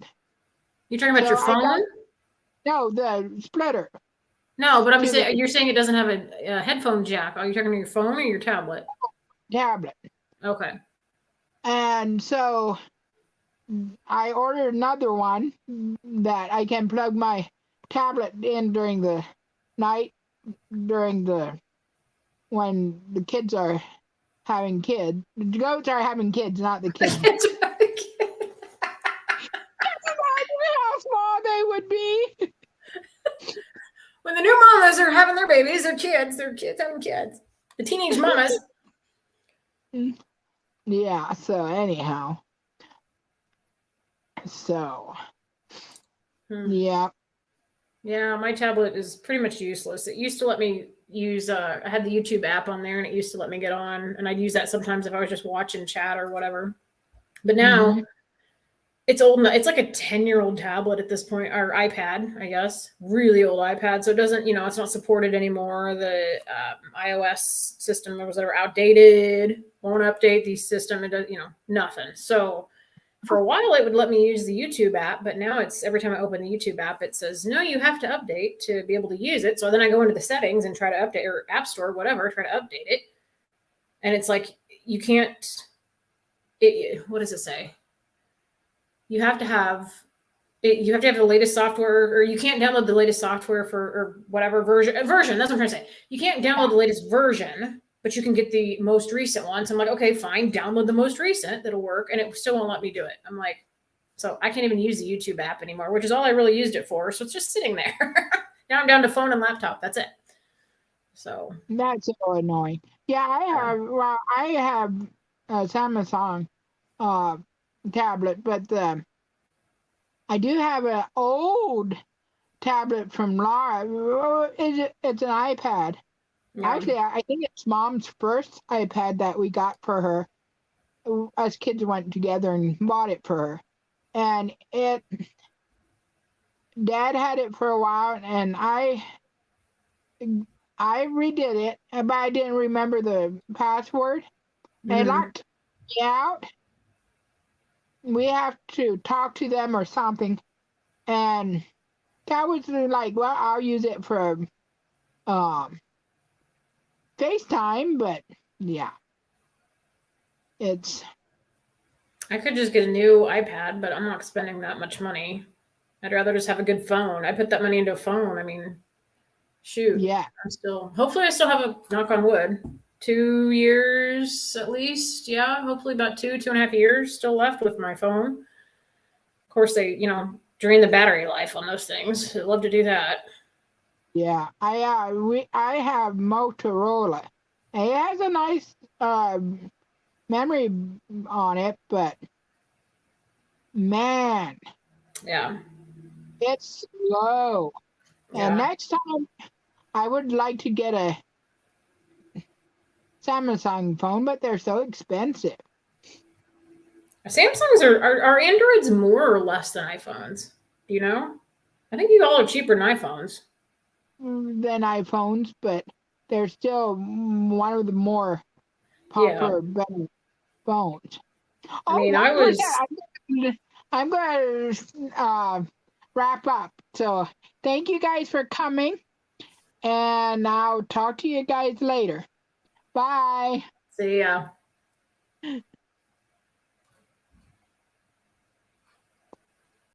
You talking about So your I got phone? no the splitter No, but I'm to the saying you're saying it doesn't have a headphone jack. Are you talking to your phone or your tablet? tablet, Okay. and so I ordered another one that I can plug my tablet in during the night, during the when the kids are having kids. The goats are having kids, not the kids. Imagine how small they would be. When the new mamas are having their babies, their kids having kids. The teenage mamas. Yeah, so anyhow. So yeah. Yeah, my tablet is pretty much useless. It used to let me use I had the YouTube app on there and it used to let me get on and I'd use that sometimes if I was just watching chat or whatever. But now it's old enough. It's like a 10-year-old tablet at this point, or iPad, I guess. Really old iPad. So it doesn't, it's not supported anymore. The iOS system was ever outdated. Won't update the system. It does, nothing. So for a while, it would let me use the YouTube app, but now it's every time I open the YouTube app, it says, no, you have to update to be able to use it. So then I go into the settings and try to update, or App Store, whatever, try to update it. And it's like, you can't, what does it say? You have to have the latest software, or you can't download the latest software for or whatever version. That's what I'm trying to say. You can't download the latest version, but you can get the most recent one. So I'm like, okay, fine, download the most recent. That'll work, and it still won't let me do it. I'm like, so I can't even use the YouTube app anymore, which is all I really used it for. So it's just sitting there. Now I'm down to phone and laptop. That's it. So that's so annoying. Yeah, I have a Samsung tablet, but I do have an old tablet from Laura. It's an iPad. yeah. Actually, I think it's Mom's first iPad that we got for her. Us kids went together and bought it for her, and Dad had it for a while, and I redid it, but I didn't remember the password. And it locked me out. We have to talk to them or something, and that was like, well, I'll use it for FaceTime, but yeah, it's. I could just get a new iPad, but I'm not spending that much money. I'd rather just have a good phone. I put that money into a phone. I mean, shoot. Yeah. Hopefully I still have a, knock on wood, 2 years at least. Yeah, hopefully about 2.5 years still left with my phone. Of course, they, drain the battery life on those things. I'd love to do that. Yeah, I have Motorola. It has a nice memory on it, but man, Yeah. it's slow. Yeah. And next time, I would like to get a Samsung phone, but they're so expensive. Samsungs are Androids more or less than iPhones? Do you know? I think you all are cheaper than iPhones. Than iPhones, but they're still one of the more popular better phones. I mean, I'm going to wrap up. So thank you guys for coming, and I'll talk to you guys later. Bye. See ya.